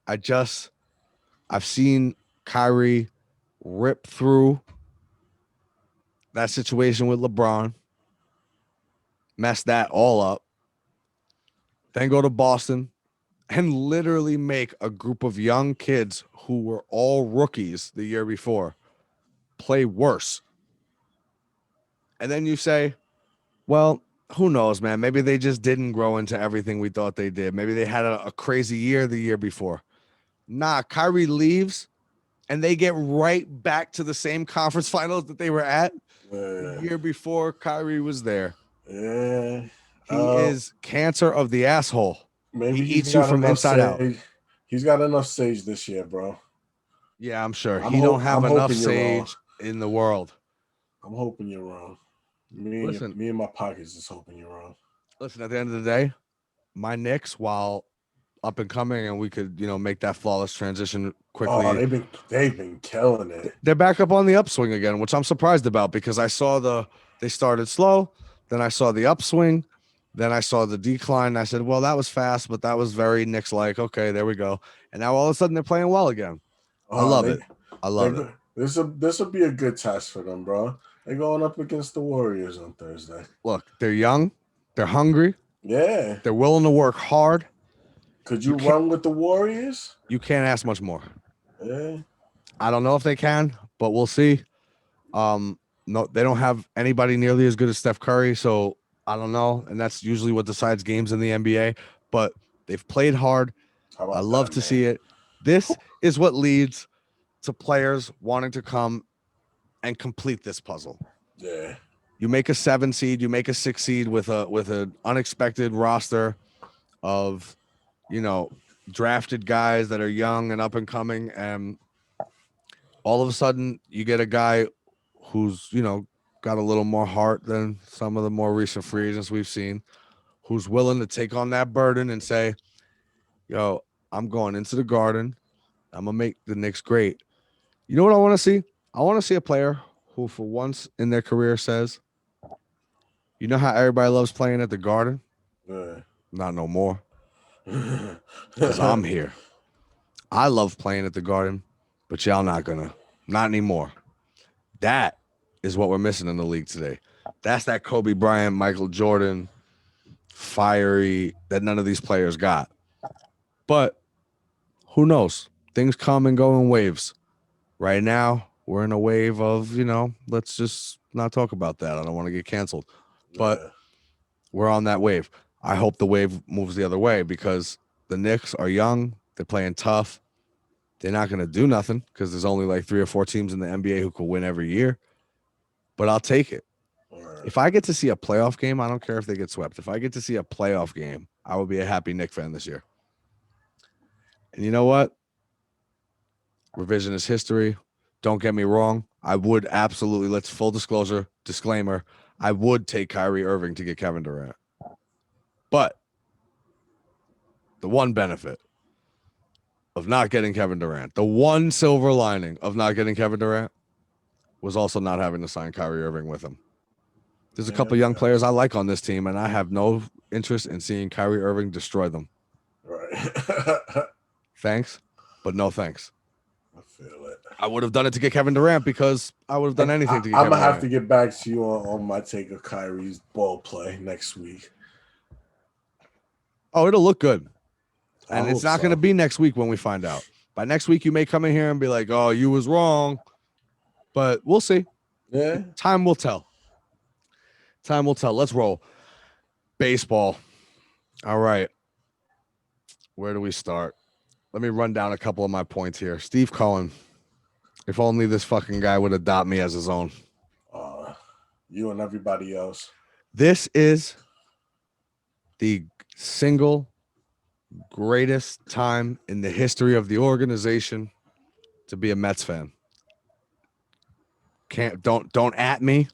I've seen Kyrie rip through that situation with LeBron, mess that all up, then go to Boston and literally make a group of young kids who were all rookies the year before play worse. And then you say, well, who knows, man? Maybe they just didn't grow into everything we thought they did. Maybe they had a crazy year the year before. Nah, Kyrie leaves and they get right back to the same conference finals that they were at the year before Kyrie was there. Yeah. He is cancer of the asshole. Maybe he eats you from inside out. He's got enough sage this year, bro. Yeah, I'm sure. He don't have enough sage in the world. I'm hoping you're wrong. Me and my pockets is hoping you're wrong. Listen, at the end of the day, my Knicks, while up and coming, and we could, make that flawless transition quickly. Oh, they've been killing it. They're back up on the upswing again, which I'm surprised about because I saw they started slow, then I saw the upswing, then I saw the decline. And I said, well, that was fast, but that was very Knicks-like. Okay, there we go. And now all of a sudden they're playing well again. I love it. I love it. This will be a good test for them, bro. They're going up against the Warriors on Thursday. Look, they're young. They're hungry. Yeah. They're willing to work hard. Could you run with the Warriors? You can't ask much more. Yeah. I don't know if they can, but we'll see. No, they don't have anybody nearly as good as Steph Curry, so I don't know. And that's usually what decides games in the NBA. But they've played hard. I love to see it. This is what leads to players wanting to come and complete this puzzle. Yeah. You make a 7 seed, you make a 6 seed with an unexpected roster of, drafted guys that are young and up and coming, and all of a sudden you get a guy who's, got a little more heart than some of the more recent free agents we've seen, who's willing to take on that burden and say, yo, I'm going into the Garden. I'm going to make the Knicks great. You know what I want to see? I want to see a player who for once in their career says, you know how everybody loves playing at the Garden? Not no more. Because I'm here. I love playing at the Garden, but y'all not anymore. That is what we're missing in the league today. That's that Kobe Bryant, Michael Jordan, fiery that none of these players got. But who knows? Things come and go in waves. Right now, we're in a wave of, let's just not talk about that. I don't want to get canceled. But we're on that wave. I hope the wave moves the other way because the Knicks are young. They're playing tough. They're not going to do nothing because there's only like 3 or 4 teams in the NBA who could win every year. But I'll take it. If I get to see a playoff game, I don't care if they get swept. If I get to see a playoff game I would be a happy Knicks fan this year. And you know what? Revisionist history. Don't get me wrong. I would absolutely, let's full disclosure, disclaimer, I would take Kyrie Irving to get Kevin Durant. But the one benefit of not getting Kevin Durant, the one silver lining of not getting Kevin Durant was also not having to sign Kyrie Irving with him. There's a couple young players I like on this team, and I have no interest in seeing Kyrie Irving destroy them. Right. Thanks, but no thanks. I feel it. I would have done it to get Kevin Durant because I would have done anything to get I'm Kevin going to have Durant. to get back to you on my take of Kyrie's ball play next week. Oh, it'll look good. I And it's hope not so. going to be next week when we find out. By next week, you may come in here and be like, oh, you was wrong. But we'll see. Yeah. Time will tell. Time will tell. Let's roll. Baseball. All right. Where do we start? Let me run down a couple of my points here. Steve Cohen. If only this fucking guy would adopt me as his own. You and everybody else. This is the single greatest time in the history of the organization to be a Mets fan. Don't at me.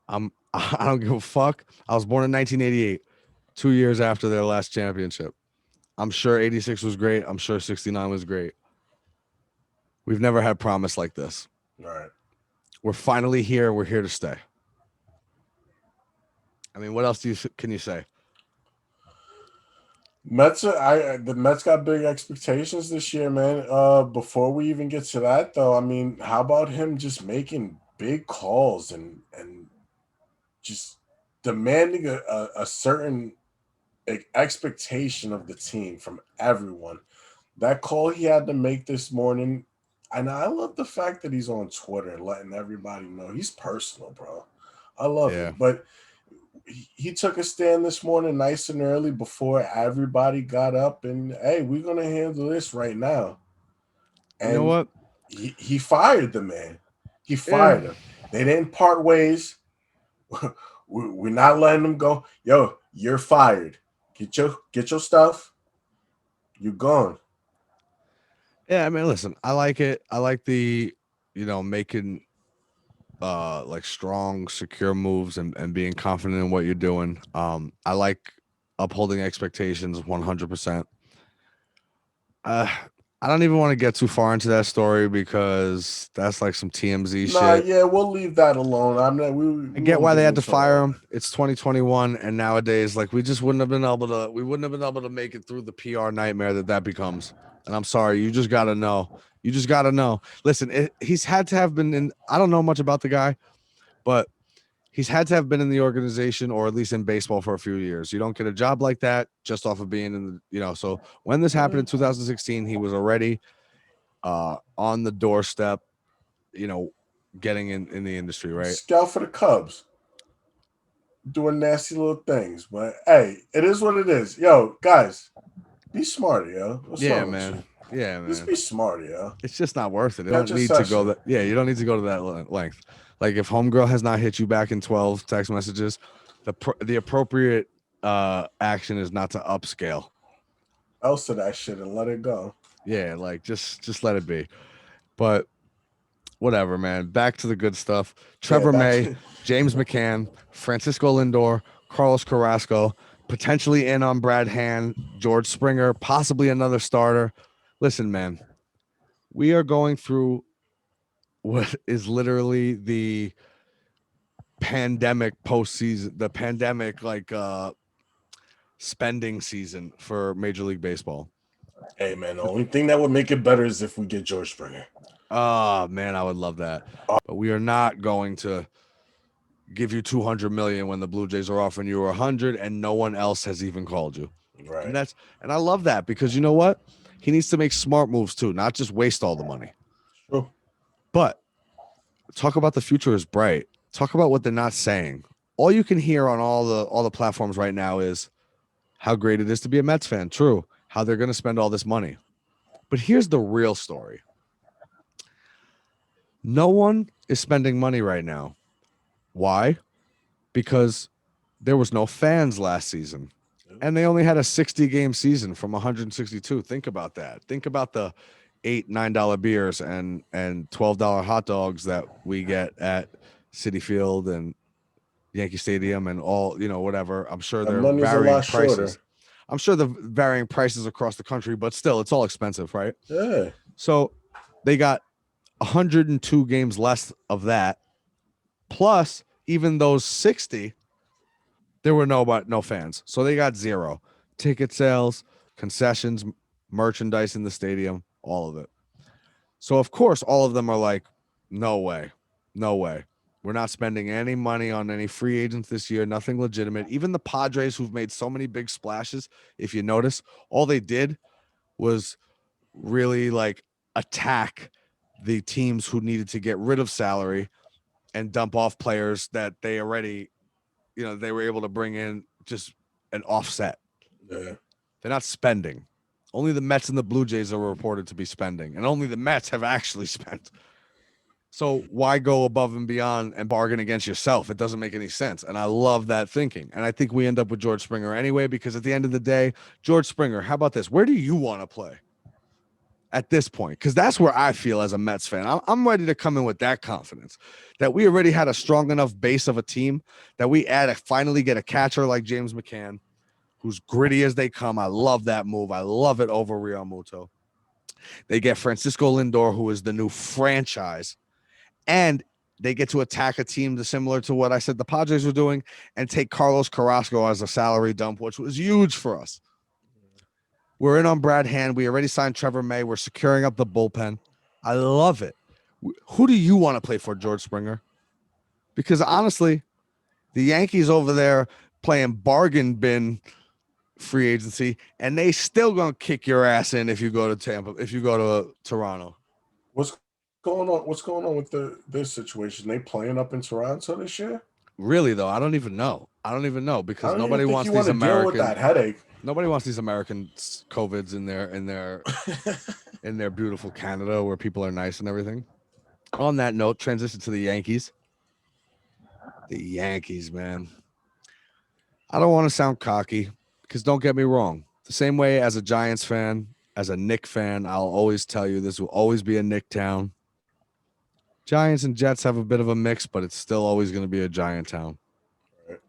I don't give a fuck. I was born in 1988, 2 years after their last championship. I'm sure 86 was great. I'm sure 69 was great. We've never had promise like this. All right. We're finally here. We're here to stay. I mean, what else can you say? The Mets got big expectations this year, man. Before we even get to that, though, I mean, how about him just making big calls and just demanding a certain expectation of the team from everyone? That call he had to make this morning, and I love the fact that he's on Twitter and letting everybody know he's personal, bro. I love it, but he took a stand this morning nice and early before everybody got up and, hey, we're going to handle this right now. And you know what? He fired the man. He fired him. They didn't part ways. We're not letting them go. Yo, you're fired. Get your stuff. You're gone. Yeah, I mean, listen, I like it. I like the, making like strong, secure moves and being confident in what you're doing. I like upholding expectations 100%. I don't even want to get too far into that story because that's like some TMZ shit. Yeah, we'll leave that alone. I get why they had to fire him. It's 2021, and nowadays, like, we wouldn't have been able to make it through the PR nightmare that becomes. And I'm sorry, you just gotta know. You just gotta know. Listen, he's had to have been in. I don't know much about the guy, but he's had to have been in the organization or at least in baseball for a few years. You don't get a job like that just off of being in the, so when this happened in 2016, he was already on the doorstep, getting in the industry, right? Scout for the Cubs. Doing nasty little things. But hey, it is what it is. Yo, guys, be smart, yo. What's wrong with you? Yeah, man. Just be smart, yo. It's just not worth it. You don't need to go that. Yeah, you don't need to go to that length. Like, if homegirl has not hit you back in 12 text messages, the appropriate action is not to upscale. Else to that shit and let it go. Yeah, like just let it be. But whatever, man. Back to the good stuff. Trevor May, James McCann, Francisco Lindor, Carlos Carrasco, potentially in on Brad Hand, George Springer, possibly another starter. Listen, man, we are going through what is literally the pandemic postseason, the pandemic spending season for Major League Baseball. Hey, man, the only thing that would make it better is if we get George Springer. Oh, man, I would love that. But we are not going to give you $200 million when the Blue Jays are offering you $100 and no one else has even called you. Right. And I love that because you know what? He needs to make smart moves too, not just waste all the money. True. But talk about the future is bright. Talk about what they're not saying. All you can hear on all the platforms right now is how great it is to be a Mets fan. True. How they're going to spend all this money. But here's the real story. No one is spending money right now. Why? Because there was no fans last season. And they only had a 60-game season from 162. Think about that. Think about the $8-9 beers and $12 hot dogs that we get at Citi Field and Yankee Stadium and all, whatever. I'm sure The they're money's a varying lot prices. shorter. I'm sure the varying prices across the country, but still, it's all expensive, right? Yeah. So they got 102 games less of that. Plus, even those 60, there were no fans. So they got zero. Ticket sales, concessions, merchandise in the stadium, all of it. So, of course, all of them are like, no way. No way. We're not spending any money on any free agents this year, nothing legitimate. Even the Padres, who've made so many big splashes, if you notice, all they did was really like attack the teams who needed to get rid of salary and dump off players that they already, they were able to bring in just an offset. Yeah. They're not spending. Only the Mets and the Blue Jays are reported to be spending, and only the Mets have actually spent. So why go above and beyond and bargain against yourself? It doesn't make any sense. And I love that thinking. And I think we end up with George Springer anyway, because at the end of the day, George Springer, how about this? Where do you want to play at this point? Because that's where I feel as a Mets fan. I'm ready to come in with that confidence that we already had a strong enough base of a team that we finally get a catcher like James McCann, who's gritty as they come. I love that move. I love it over Real Muto. They get Francisco Lindor, who is the new franchise. And they get to attack a team similar to what I said the Padres were doing and take Carlos Carrasco as a salary dump, which was huge for us. We're in on Brad Hand. We already signed Trevor May. We're securing up the bullpen. I love it. Who do you want to play for, George Springer? Because honestly, the Yankees over there playing bargain bin free agency, and they still gonna kick your ass in if you go to Tampa, if you go to Toronto. What's going on with this situation? They playing up in Toronto this year? Really though, I don't even know because nobody wants these American that headache. Nobody wants these American COVIDs in their beautiful Canada where people are nice and everything. On that note, transition to the Yankees. The Yankees, man. I don't want to sound cocky because don't get me wrong. The same way as a Giants fan, as a Knicks fan, I'll always tell you this will always be a Knick town. Giants and Jets have a bit of a mix, but it's still always going to be a Giant town. Right.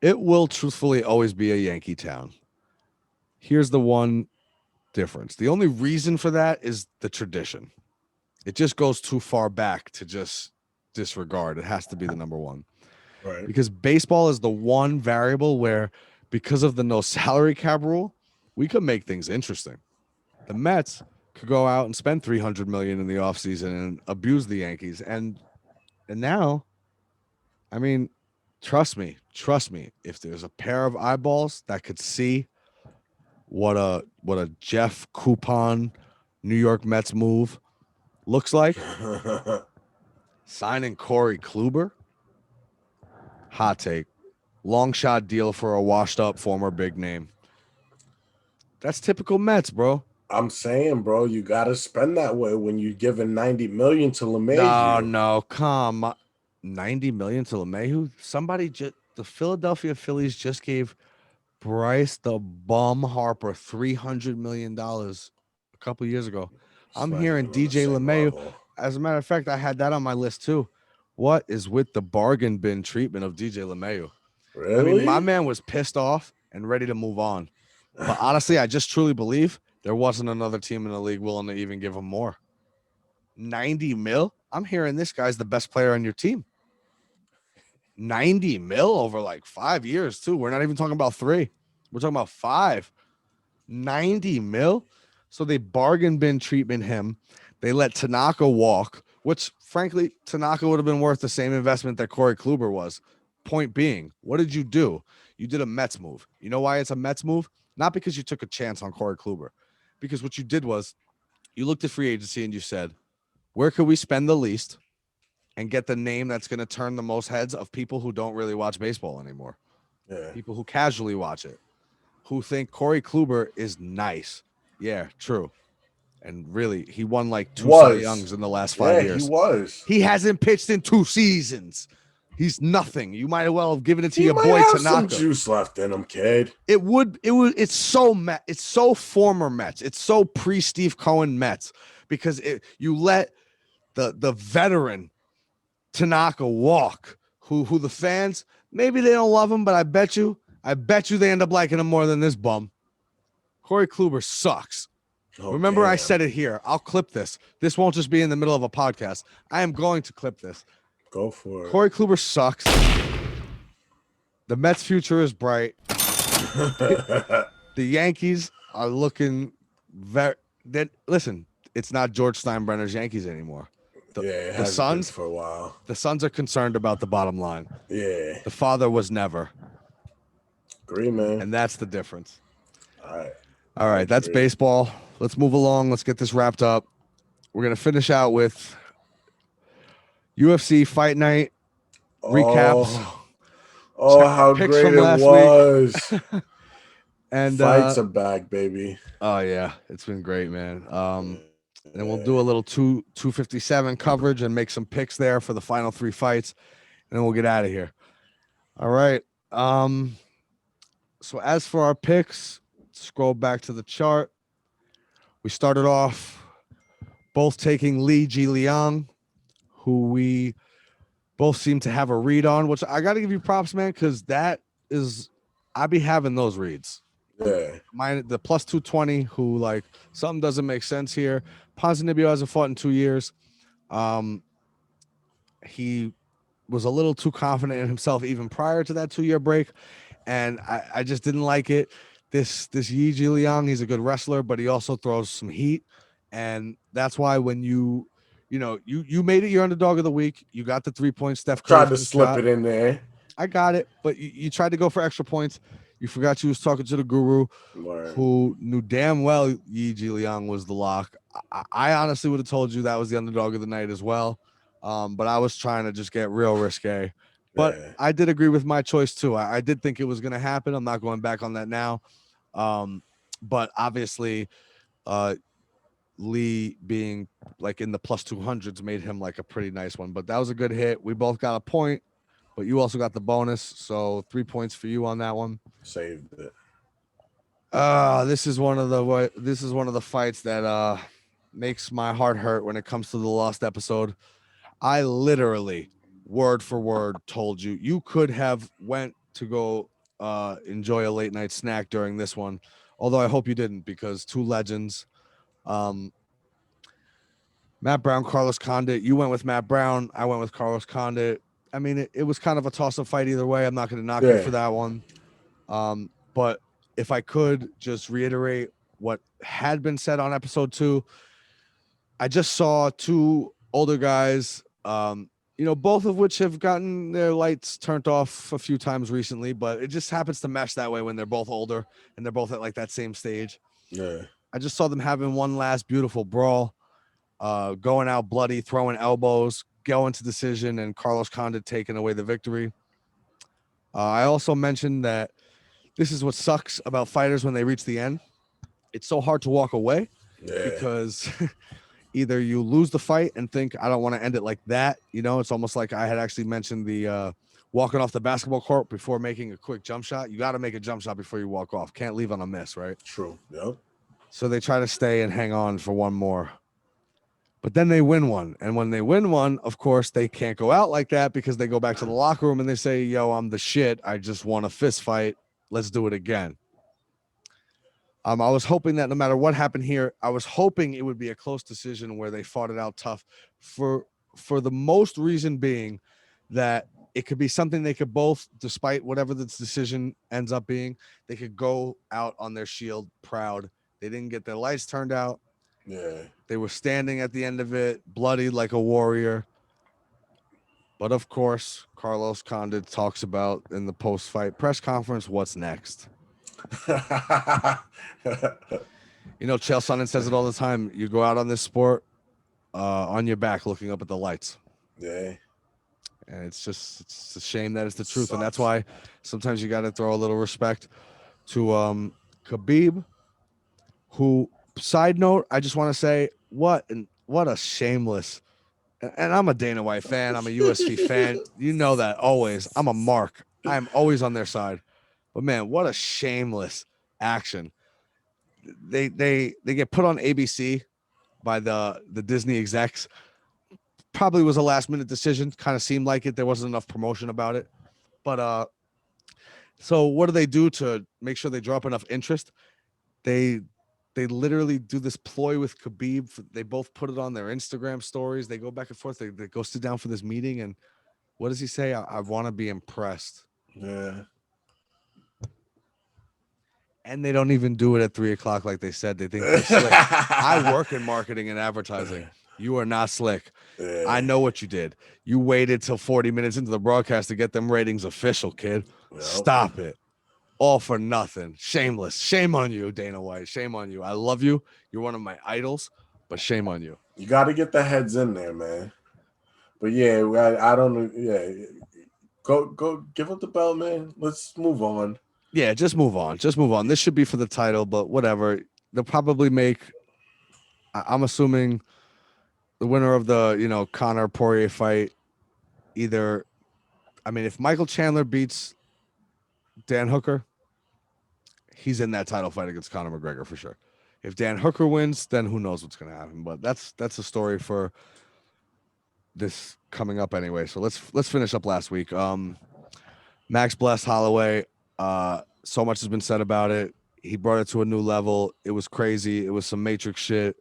It will truthfully always be a Yankee town. Here's the one difference. The only reason for that is the tradition. It just goes too far back to just disregard. It has to be the number one. Right. Because baseball is the one variable where, because of the no salary cap rule, we could make things interesting. The Mets could go out and spend $300 million in the offseason and abuse the Yankees. And now, I mean, trust me, if there's a pair of eyeballs that could see what a Jeff Coupon New York Mets move looks like, signing Corey Kluber, hot take, long shot deal for a washed up former big name. That's typical Mets, bro. I'm saying, bro, you gotta spend that way when you're giving $90 million to LeMahieu. No, come on. $90 million to LeMahieu? The Philadelphia Phillies just gave Bryce the Bum Harper $300 million a couple years ago. I'm hearing DJ LeMahieu. As a matter of fact, I had that on my list too. What is with the bargain bin treatment of DJ LeMahieu? Really? I mean, my man was pissed off and ready to move on. But honestly, I just truly believe there wasn't another team in the league willing to even give him more. 90 mil? I'm hearing this guy's the best player on your team. 90 mil over like 5 years, too. We're not even talking about 3. We're talking about 5. 90 mil? So they bargain bin treatment him. They let Tanaka walk, which, frankly, Tanaka would have been worth the same investment that Corey Kluber was. Point being, what did you do? You did a Mets move. You know why it's a Mets move? Not because you took a chance on Corey Kluber. Because what you did was you looked at free agency and you said, where could we spend the least and get the name that's going to turn the most heads of people who don't really watch baseball anymore? Yeah. People who casually watch it, who think Corey Kluber is nice. Yeah, true. And really, he won like 2 Cy Youngs in the last 5 years. He was. He hasn't pitched in 2 seasons. He's nothing. You might as well have given it to He your might boy have some Tanaka. juice left in him, kid. It's so former Mets. It's so pre-Steve Cohen Mets because you let the veteran Tanaka walk, who the fans, maybe they don't love him, but I bet you they end up liking him more than this bum. Corey Kluber sucks. Oh, Remember, I damn. said it here. I'll clip this. This won't just be in the middle of a podcast. I am going to clip this. Go for it. Corey Kluber sucks. The Mets' future is bright. The Yankees are looking listen, it's not George Steinbrenner's Yankees anymore. It the hasn't Suns been for a while. The Suns are concerned about the bottom line. Yeah. The father was never. Agree, man. And that's the difference. All right. That's baseball. Let's move along. Let's get this wrapped up. We're going to finish out with UFC Fight Night recaps. Oh, how great it was. And fights are back, baby. Oh yeah, it's been great, man. And we'll do a little 257 coverage and make some picks there for the final 3 fights, and then we'll get out of here. All right. So as for our picks, scroll back to the chart. We started off both taking Li Jiliang, who we both seem to have a read on, which I got to give you props, man, because I be having those reads. Yeah. The plus 220, who like something doesn't make sense here. Ponzinibbio hasn't fought in 2 years. He was a little too confident in himself even prior to that 2-year break, and I just didn't like it. This Yi Jiliang, he's a good wrestler, but he also throws some heat, and that's why when you made it your underdog of the week, you got the 3 points. Steph Curry tried to slip it in there. I got it, but you tried to go for extra points. You forgot you was talking to the guru, who knew damn well Yi Jiliang was the lock. I honestly would have told you that was the underdog of the night as well, but I was trying to just get real risque. But I did agree with my choice too. I did think it was going to happen. I'm not going back on that now. But obviously, Lee being like in the plus 200s made him like a pretty nice one. But that was a good hit. We both got a point. But you also got the bonus, so 3 points for you on that one. Saved it. This is one of the fights that makes my heart hurt when it comes to the lost episode. I literally, word for word, told you could have went to go enjoy a late night snack during this one. Although I hope you didn't, because 2 legends. Matt Brown, Carlos Condit. You went with Matt Brown. I went with Carlos Condit. I mean, it was kind of a toss-up fight either way. I'm not going to knock you for that one. But if I could just reiterate what had been said on episode 2, I just saw 2 older guys, both of which have gotten their lights turned off a few times recently, but it just happens to mesh that way when they're both older and they're both at like that same stage. Yeah. I just saw them having one last beautiful brawl, going out bloody, throwing elbows, going to decision, and Carlos Condit taking away the victory. I also mentioned that this is what sucks about fighters when they reach the end. It's so hard to walk away because either you lose the fight and think, I don't want to end it like that. It's almost like I had actually mentioned the walking off the basketball court before making a quick jump shot. You got to make a jump shot before you walk off. Can't leave on a miss, right? True. Yep. So they try to stay and hang on for one more. But then they win one. And when they win one, of course, they can't go out like that because they go back to the locker room and they say, yo, I'm the shit. I just won a fist fight. Let's do it again. I was hoping that no matter what happened here, I was hoping it would be a close decision where they fought it out tough for the most reason being that it could be something they could both, despite whatever the decision ends up being, they could go out on their shield proud. They didn't get their lights turned out. Yeah. They were standing at the end of it, bloody like a warrior. But of course, Carlos Condit talks about in the post-fight press conference, what's next. Chael Sonnen says it all the time. You go out on this sport on your back looking up at the lights. Yeah. And it's a shame that it's the truth. And that's why sometimes you got to throw a little respect to Khabib, who, side note, I just want to say, what a shameless And I'm a Dana White fan. I'm a UFC fan. You know that always. I'm a mark. I'm always on their side. But man, what a shameless action. They get put on ABC by the Disney execs. Probably was a last minute decision. Kind of seemed like it. There wasn't enough promotion about it. But so what do they do to make sure they draw up enough interest? They literally do this ploy with Khabib. They both put it on their Instagram stories. They go back and forth. They go sit down for this meeting. And what does he say? I want to be impressed. Yeah. And they don't even do it at 3:00 like they said. They think they're slick. I work in marketing and advertising. You are not slick. Yeah. I know what you did. You waited till 40 minutes into the broadcast to get them ratings official, kid. Yep. Stop it. All for nothing. Shameless. Shame on you, Dana White. Shame on you. I love you. You're one of my idols, but shame on you. You got to get the heads in there, man. But yeah, I don't know. Yeah, go give up the belt, man. Let's move on. Yeah, just move on. Just move on. This should be for the title, but whatever. They'll probably make. I'm assuming the winner of the Conor Poirier fight. Either, I mean, if Michael Chandler beats Dan Hooker, he's in that title fight against Conor McGregor for sure. If Dan Hooker wins, then who knows what's going to happen. But that's a story for this coming up anyway. So let's finish up last week. Max blessed Holloway. So much has been said about it. He brought it to a new level. It was crazy. It was some Matrix shit.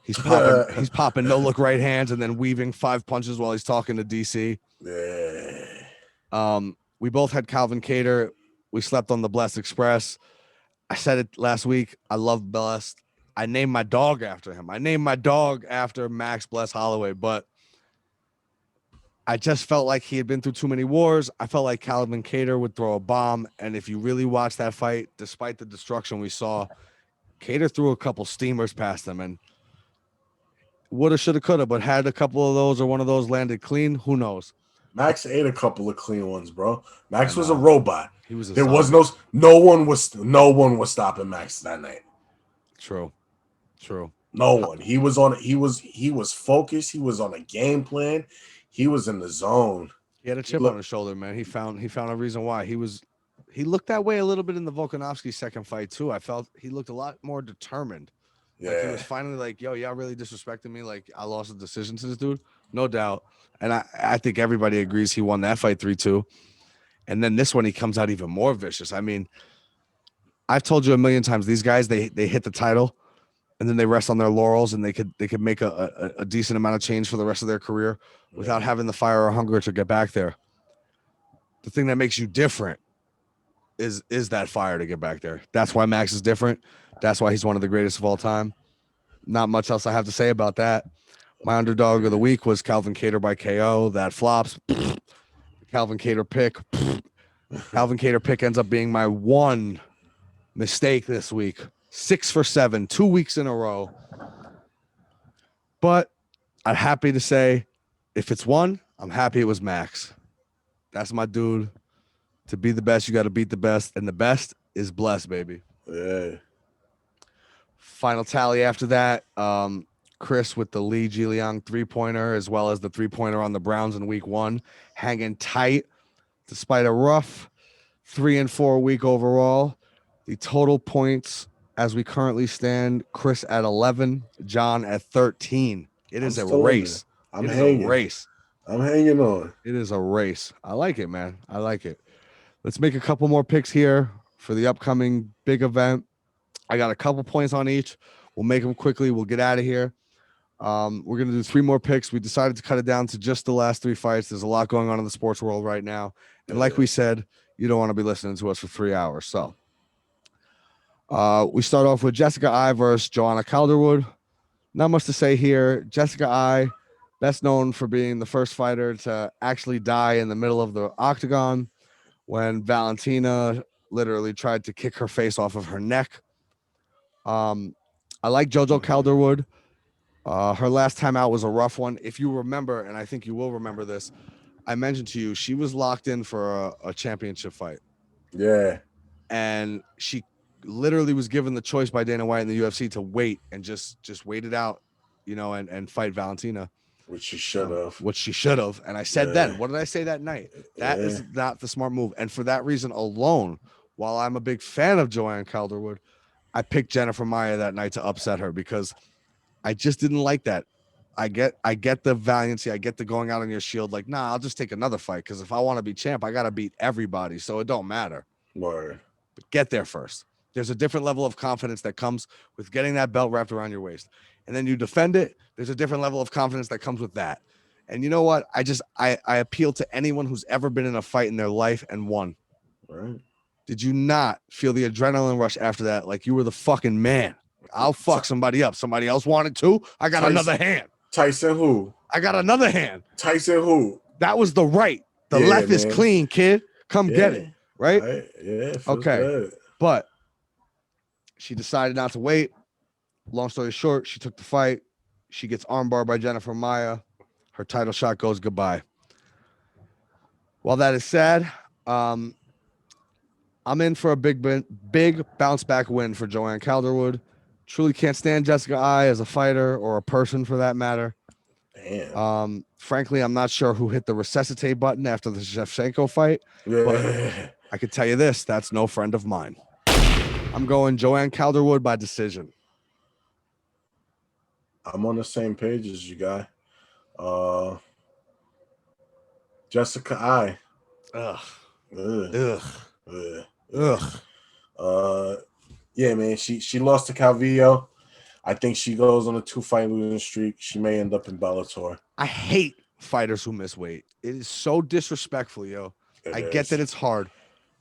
He's popping no look right hands and then weaving 5 punches while he's talking to DC. Yeah. We both had Calvin Kattar. We slept on the Blessed Express. I said it last week. I love Blessed. I named my dog after him. I named my dog after Max Bless Holloway, but I just felt like he had been through too many wars. I felt like Calvin Kattar would throw a bomb. And if you really watch that fight, despite the destruction we saw, Kattar threw a couple steamers past him and woulda, shoulda, coulda, but had a couple of those or one of those landed clean, who knows? Max ate a couple of clean ones, bro. Max was a robot. He was. There was no one was stopping Max that night. True. No one. He was focused. He was on a game plan. He was in the zone. He had a chip on his shoulder, man. He found a reason why. He looked that way a little bit in the Volkanovski second fight too. I felt he looked a lot more determined. Yeah. Like he was finally like, yo, y'all really disrespecting me. Like I lost a decision to this dude. No doubt. And I think everybody agrees he won that fight 3-2. And then this one, he comes out even more vicious. I mean, I've told you a million times, these guys, they hit the title and then they rest on their laurels and they could make a decent amount of change for the rest of their career without having the fire or hunger to get back there. The thing that makes you different is that fire to get back there. That's why Max is different. That's why he's one of the greatest of all time. Not much else I have to say about that. My underdog of the week was Calvin Kattar by KO. That flops. Calvin Kattar pick. Calvin Kattar pick ends up being my one mistake this week. 6 for 7, 2 weeks in a row. But I'm happy to say, if it's one, I'm happy it was Max. That's my dude. To be the best, you got to beat the best. And the best is blessed, baby. Yeah. Final tally after that. Chris with the Lee Ji-Liang 3-pointer, as well as the 3-pointer on the Browns in week 1, hanging tight despite a rough 3-4 week overall. The total points as we currently stand, Chris at 11, John at 13. It is a race. I'm hanging on. It is a race. I like it, man. I like it. Let's make a couple more picks here for the upcoming big event. I got a couple points on each. We'll make them quickly. We'll get out of here. We're going to do 3 more picks. We decided to cut it down to just the last 3 fights. There's a lot going on in the sports world right now. And like we said, you don't want to be listening to us for 3 hours. So we start off with Jessica Eye versus Joanna Calderwood. Not much to say here. Jessica Eye, best known for being the first fighter to actually die in the middle of the octagon when Valentina literally tried to kick her face off of her neck. I like JoJo Calderwood. Her last time out was a rough one. If you remember, and I think you will remember this, I mentioned to you, she was locked in for a championship fight. Yeah. And she literally was given the choice by Dana White in the UFC to wait and just wait it out, and fight Valentina. Which she should have. And I said then, what did I say that night? That is not the smart move. And for that reason alone, while I'm a big fan of Joanne Calderwood, I picked Jennifer Maia that night to upset her because I just didn't like that. I get the valiancy. I get the going out on your shield. Like, nah, I'll just take another fight because if I want to be champ, I got to beat everybody. So it don't matter. Word. But get there first. There's a different level of confidence that comes with getting that belt wrapped around your waist. And then you defend it. There's a different level of confidence that comes with that. And you know what? I appeal to anyone who's ever been in a fight in their life and won. Right. Did you not feel the adrenaline rush after that? Like you were the fucking man. I'll fuck somebody up. Somebody else wanted to. I got another hand. Tyson who? I got another hand. Tyson who? That was the right. The left is clean, kid. Come get it. Right? Yeah. Okay. Good. But she decided not to wait. Long story short, she took the fight. She gets armbarred by Jennifer Maia. Her title shot goes goodbye. While that is sad, I'm in for a big bounce back win for Joanne Calderwood. Truly can't stand Jessica Ai as a fighter or a person for that matter. Damn. Frankly, I'm not sure who hit the resuscitate button after the Shevchenko fight. Yeah. But I could tell you this, that's no friend of mine. I'm going Joanne Calderwood by decision. I'm on the same page as you, guy. Jessica Ai. Yeah, man. She lost to Calvillo. I think she goes on a 2-fight losing streak. She may end up in Bellator. I hate fighters who miss weight. It is so disrespectful, yo. I get that it's hard,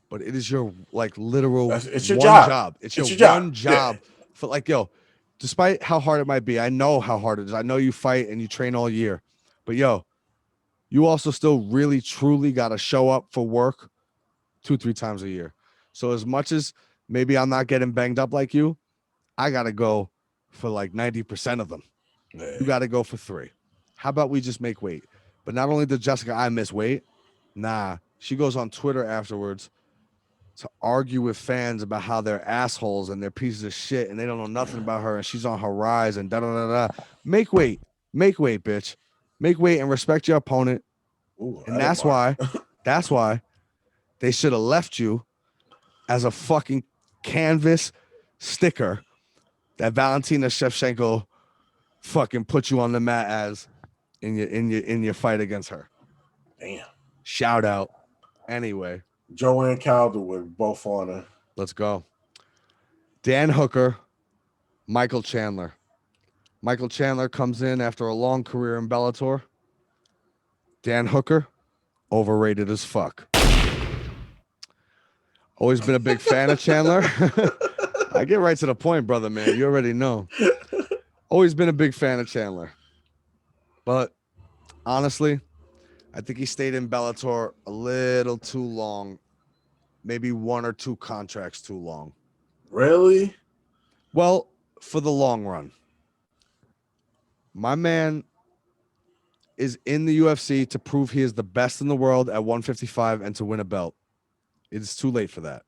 but it is your literal it's your one job. It's your one job. For yo, despite how hard it might be, I know how hard it is. I know you fight and you train all year, but yo, you also still really truly got to show up for work 2-3 times a year. So as much as maybe I'm not getting banged up like you, I got to go for 90% of them. Yeah. You got to go for 3. How about we just make weight? But not only did Jessica Ai miss weight, she goes on Twitter afterwards to argue with fans about how they're assholes and they're pieces of shit and they don't know nothing about her and she's on her rise and da-da-da-da. Make weight, bitch. Make weight and respect your opponent. Ooh, and that's why they should have left you as a fucking canvas sticker that Valentina Shevchenko fucking put you on the mat as in your fight against her. Damn. Shout out. Anyway. Joanne Calderwood, both on her. Let's go. Dan Hooker, Michael Chandler. Michael Chandler comes in after a long career in Bellator. Dan Hooker, overrated as fuck. Always been a big fan of Chandler. I get right to the point, brother, man. You already know. Always been a big fan of Chandler. But honestly, I think he stayed in Bellator a little too long. Maybe 1 or 2 contracts too long. Really? Well, for the long run. My man is in the UFC to prove he is the best in the world at 155 and to win a belt. It is too late for that.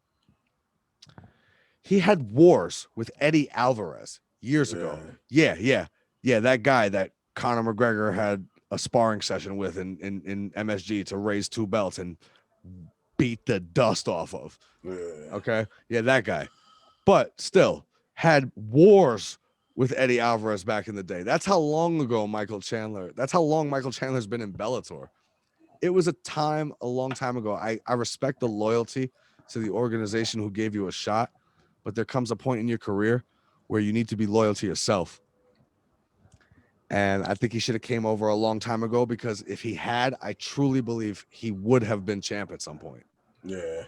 He had wars with Eddie Alvarez years ago. Yeah. That guy that Conor McGregor had a sparring session with in MSG to raise 2 belts and beat the dust off of. Yeah. Okay. Yeah, that guy. But still had wars with Eddie Alvarez back in the day. That's how long ago that's how long Michael Chandler's been in Bellator. It was a long time ago. I respect the loyalty to the organization who gave you a shot, but there comes a point in your career where you need to be loyal to yourself. And I think he should have came over a long time ago because if he had, I truly believe he would have been champ at some point. Yeah.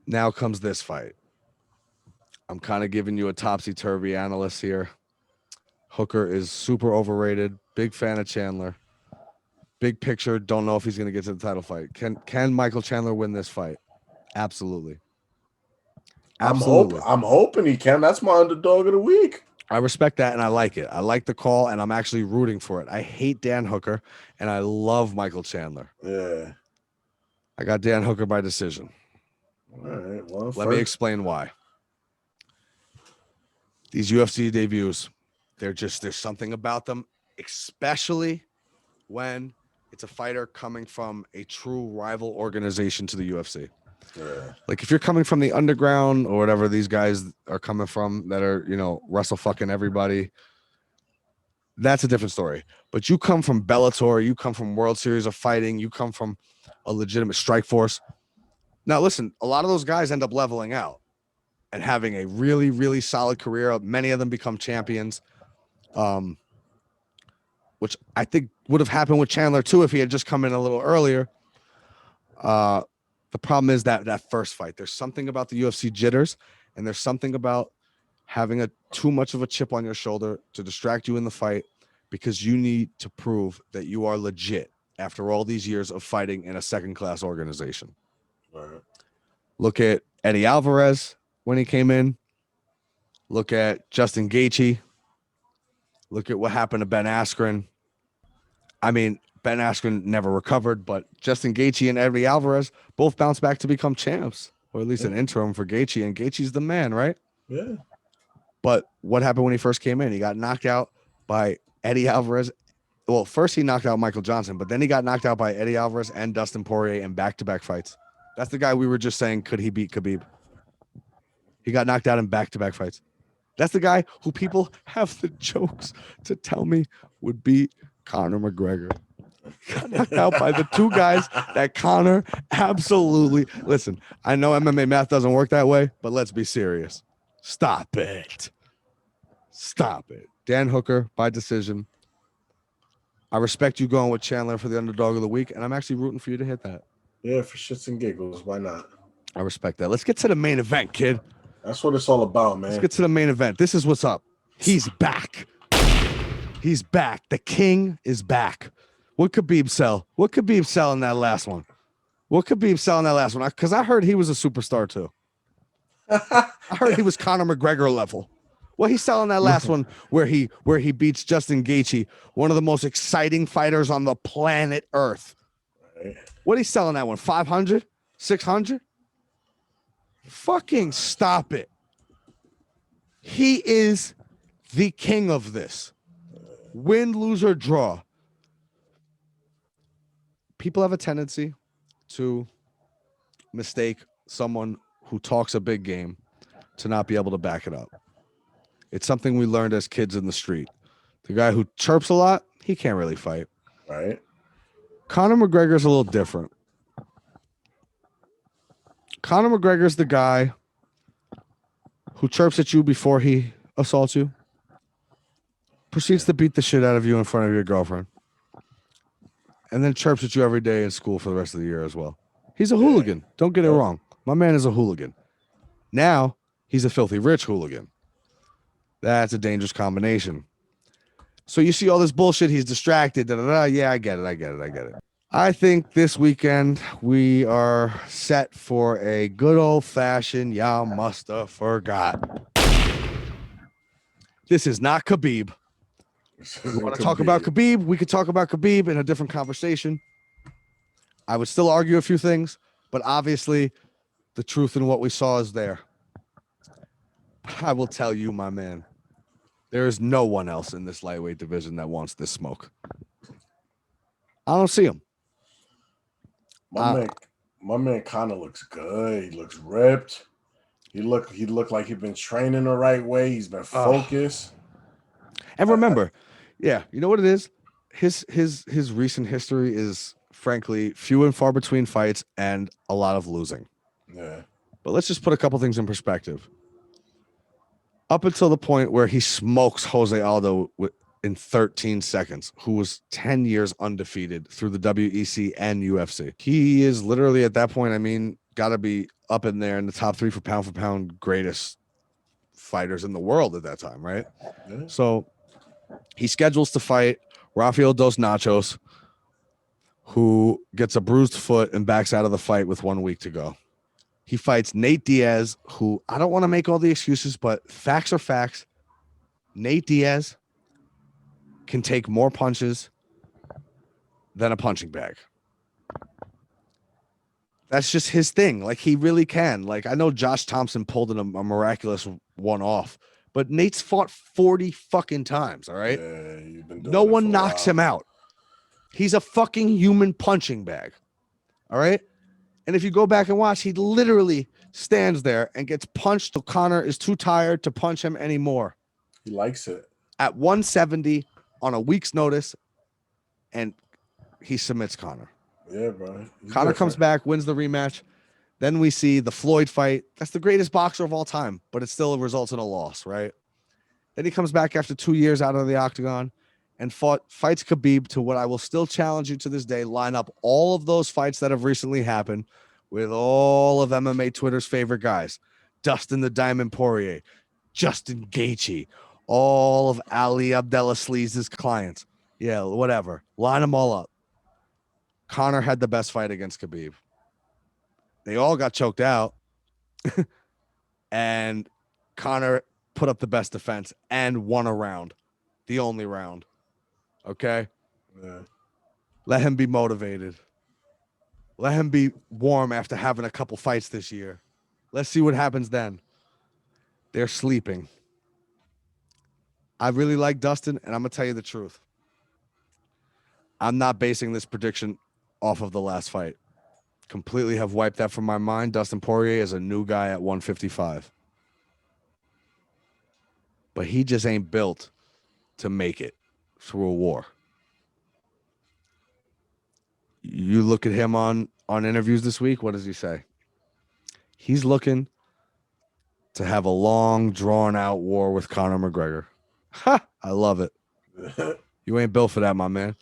Now comes this fight. I'm kind of giving you a topsy-turvy analyst here. Hooker is super overrated. Big fan of Chandler. Big picture. Don't know if he's going to get to the title fight. Can Michael Chandler win this fight? Absolutely. I'm hoping he can. That's my underdog of the week. I respect that, and I like it. I like the call, and I'm actually rooting for it. I hate Dan Hooker, and I love Michael Chandler. Yeah. I got Dan Hooker by decision. All right. Well, let me explain why. These UFC debuts, there's something about them. especially when it's a fighter coming from a true rival organization to the UFC. Yeah. Like if you're coming from the underground or whatever these guys are coming from that are, wrestle fucking everybody, that's a different story. But you come from Bellator, you come from World Series of Fighting, you come from a legitimate strike force. Now, listen, a lot of those guys end up leveling out and having a really, really solid career. Many of them become champions, which I think would have happened with Chandler too if he had just come in a little earlier. The problem is that first fight. There's something about the UFC jitters, and there's something about having too much of a chip on your shoulder to distract you in the fight because you need to prove that you are legit after all these years of fighting in a second-class organization. Right. Look at Eddie Alvarez when he came in. Look at Justin Gaethje. Look at what happened to Ben Askren. I mean, Ben Askren never recovered, but Justin Gaethje and Eddie Alvarez both bounced back to become champs, or at least an interim for Gaethje, and Gaethje's the man, right? Yeah. But what happened when he first came in? He got knocked out by Eddie Alvarez. Well, first he knocked out Michael Johnson, but then he got knocked out by Eddie Alvarez and Dustin Poirier in back-to-back fights. That's the guy we were just saying, could he beat Khabib? He got knocked out in back-to-back fights. That's the guy who people have the jokes to tell me would beat Conor McGregor. Got knocked out by the two guys that Conor absolutely... Listen, I know MMA math doesn't work that way, but let's be serious. Stop it. Stop it. Dan Hooker by decision. I respect you going with Chandler for the underdog of the week, and I'm actually rooting for you to hit that. Yeah, for shits and giggles. Why not? I respect that. Let's get to the main event, kid. That's what it's all about, man. Let's get to the main event. This is what's up. He's back. He's back. The king is back. What could Khabib sell? What could Khabib sell in that last one? What could Khabib sell in that last one? Because I heard he was a superstar too. I heard he was Conor McGregor level. What he selling that last one where he beats Justin Gaethje, one of the most exciting fighters on the planet Earth. Right. What he selling that one? 500? 600? Fucking stop it. He is the king of this. Win, lose, or draw. People have a tendency to mistake someone who talks a big game to not be able to back it up. It's something we learned as kids in the street. The guy who chirps a lot, he can't really fight. Right. Conor McGregor's a little different. Conor McGregor's the guy who chirps at you before he assaults you, proceeds to beat the shit out of you in front of your girlfriend, and then chirps at you every day in school for the rest of the year as well. He's a hooligan. Don't get it wrong. My man is a hooligan. Now he's a filthy rich hooligan. That's a dangerous combination. So you see all this bullshit. He's distracted. Yeah, I get it. I think this weekend we are set for a good old-fashioned y'all must have forgot. This is not Khabib. We want to talk about Khabib. We could talk about Khabib in a different conversation. I would still argue a few things, but obviously the truth in what we saw is there. I will tell you, my man, there is no one else in this lightweight division that wants this smoke. I don't see him. My man Conor looks good. He looks ripped. He looked like he'd been training the right way. He's been focused. And remember, yeah, you know what it is? His recent history is frankly few and far between fights and a lot of losing. Yeah. But let's just put a couple things in perspective. Up until the point where he smokes Jose Aldo in 13 seconds, who was 10 years undefeated through the WEC and UFC. He is literally at that point, I mean, got to be up in there in the top 3 for pound greatest fighters in the world at that time, right? Yeah. So he schedules to fight Rafael Dos Nachos, who gets a bruised foot and backs out of the fight with 1 week to go. He fights Nate Diaz, who I don't want to make all the excuses, but facts are facts. Nate Diaz can take more punches than a punching bag. That's just his thing. Like, he really can. Like, I know Josh Thompson pulled a miraculous one off, but Nate's fought 40 fucking times, all right? Yeah, you've been doing No it one for a knocks while. him out. He's a fucking human punching bag, all right? And if you go back and watch, he literally stands there and gets punched till Conor is too tired to punch him anymore. He likes it. At 170 on a week's notice, and he submits Conor. Yeah, bro. Conor comes back, wins the rematch. Then we see the Floyd fight. That's the greatest boxer of all time, but it still results in a loss, right? Then he comes back after 2 years out of the octagon and fights Khabib to what I will still challenge you to this day. Line up all of those fights that have recently happened with all of MMA Twitter's favorite guys. Dustin the Diamond Poirier, Justin Gaethje, all of Ali Abdullah Sleaze's clients. Yeah, whatever. Line them all up. Conor had the best fight against Khabib. They all got choked out. And Conor put up the best defense and won a round. The only round. Okay? Yeah. Let him be motivated. Let him be warm after having a couple fights this year. Let's see what happens then. They're sleeping. I really like Dustin, and I'm going to tell you the truth. I'm not basing this prediction off of the last fight. Completely have wiped that from my mind. Dustin Poirier is a new guy at 155. But he just ain't built to make it through a war. You look at him on interviews this week, what does he say? He's looking to have a long, drawn-out war with Conor McGregor. Ha! I love it. You ain't built for that, my man.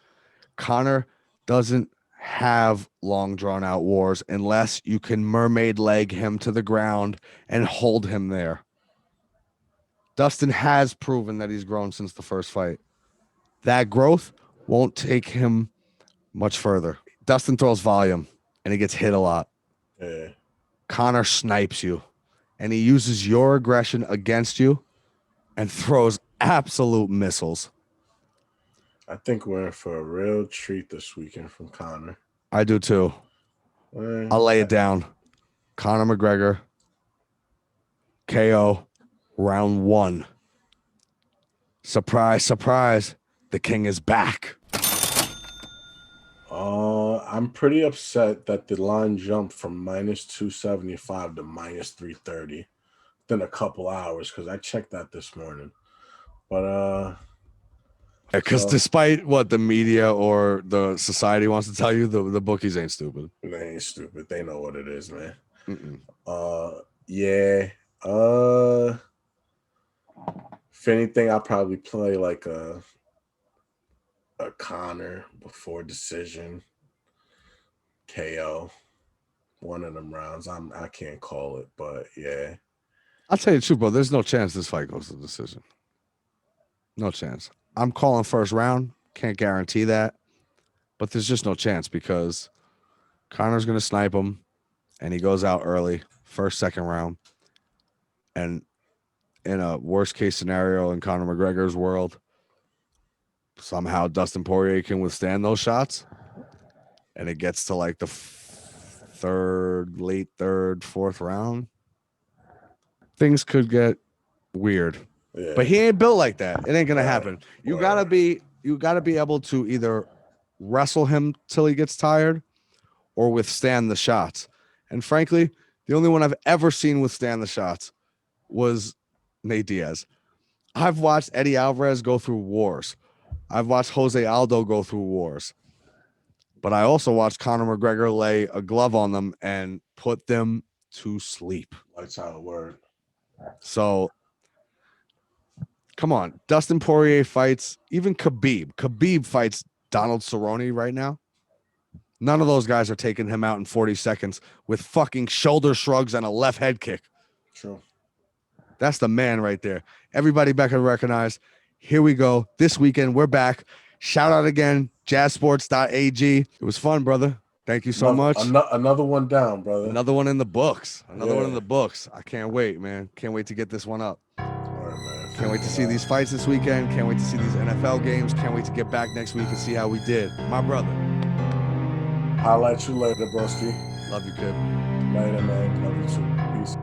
Conor doesn't have long, drawn-out wars unless you can mermaid leg him to the ground and hold him there. Dustin has proven that he's grown since the first fight. That growth won't take him much further. Dustin throws volume, and he gets hit a lot. Yeah. Conor snipes you, and he uses your aggression against you and throws absolute missiles. I think we're in for a real treat this weekend from Conor. I do too. I'll lay it down. Conor McGregor, KO, round 1. Surprise, surprise. The king is back. I'm pretty upset that the line jumped from minus 275 to minus 330 within a couple hours because I checked that this morning. But Because despite what the media or the society wants to tell you, the bookies ain't stupid. They ain't stupid. They know what it is, man. Mm-mm. Yeah. If anything, I'll probably play like a Conor before decision, KO, one of them rounds. I can't call it, but yeah. I'll tell you the truth, bro. There's no chance this fight goes to decision. No chance. I'm calling first round. Can't guarantee that. But there's just no chance because Conor's going to snipe him, and he goes out early, first, second round. And in a worst-case scenario in Conor McGregor's world, somehow Dustin Poirier can withstand those shots, and it gets to like the late third, fourth round. Things could get weird. Yeah. But he ain't built like that. It ain't gonna happen. You gotta be able to either wrestle him till he gets tired or withstand the shots. And frankly, the only one I've ever seen withstand the shots was Nate Diaz. I've watched Eddie Alvarez go through wars. I've watched Jose Aldo go through wars. But I also watched Conor McGregor lay a glove on them and put them to sleep. That's how it worked. So come on, Dustin Poirier fights even Khabib. Khabib fights Donald Cerrone right now. None of those guys are taking him out in 40 seconds with fucking shoulder shrugs and a left head kick. True. That's the man right there. Everybody back can recognize. Here we go. This weekend, we're back. Shout out again, jazzsports.ag. It was fun, brother. Thank you so much. Another one down, brother. Another one in the books. Another one in the books. I can't wait, man. Can't wait to get this one up. Can't wait to see these fights this weekend. Can't wait to see these NFL games. Can't wait to get back next week and see how we did. My brother. I'll at you later, broski. Love you, kid. Later, man. Love you too. Peace.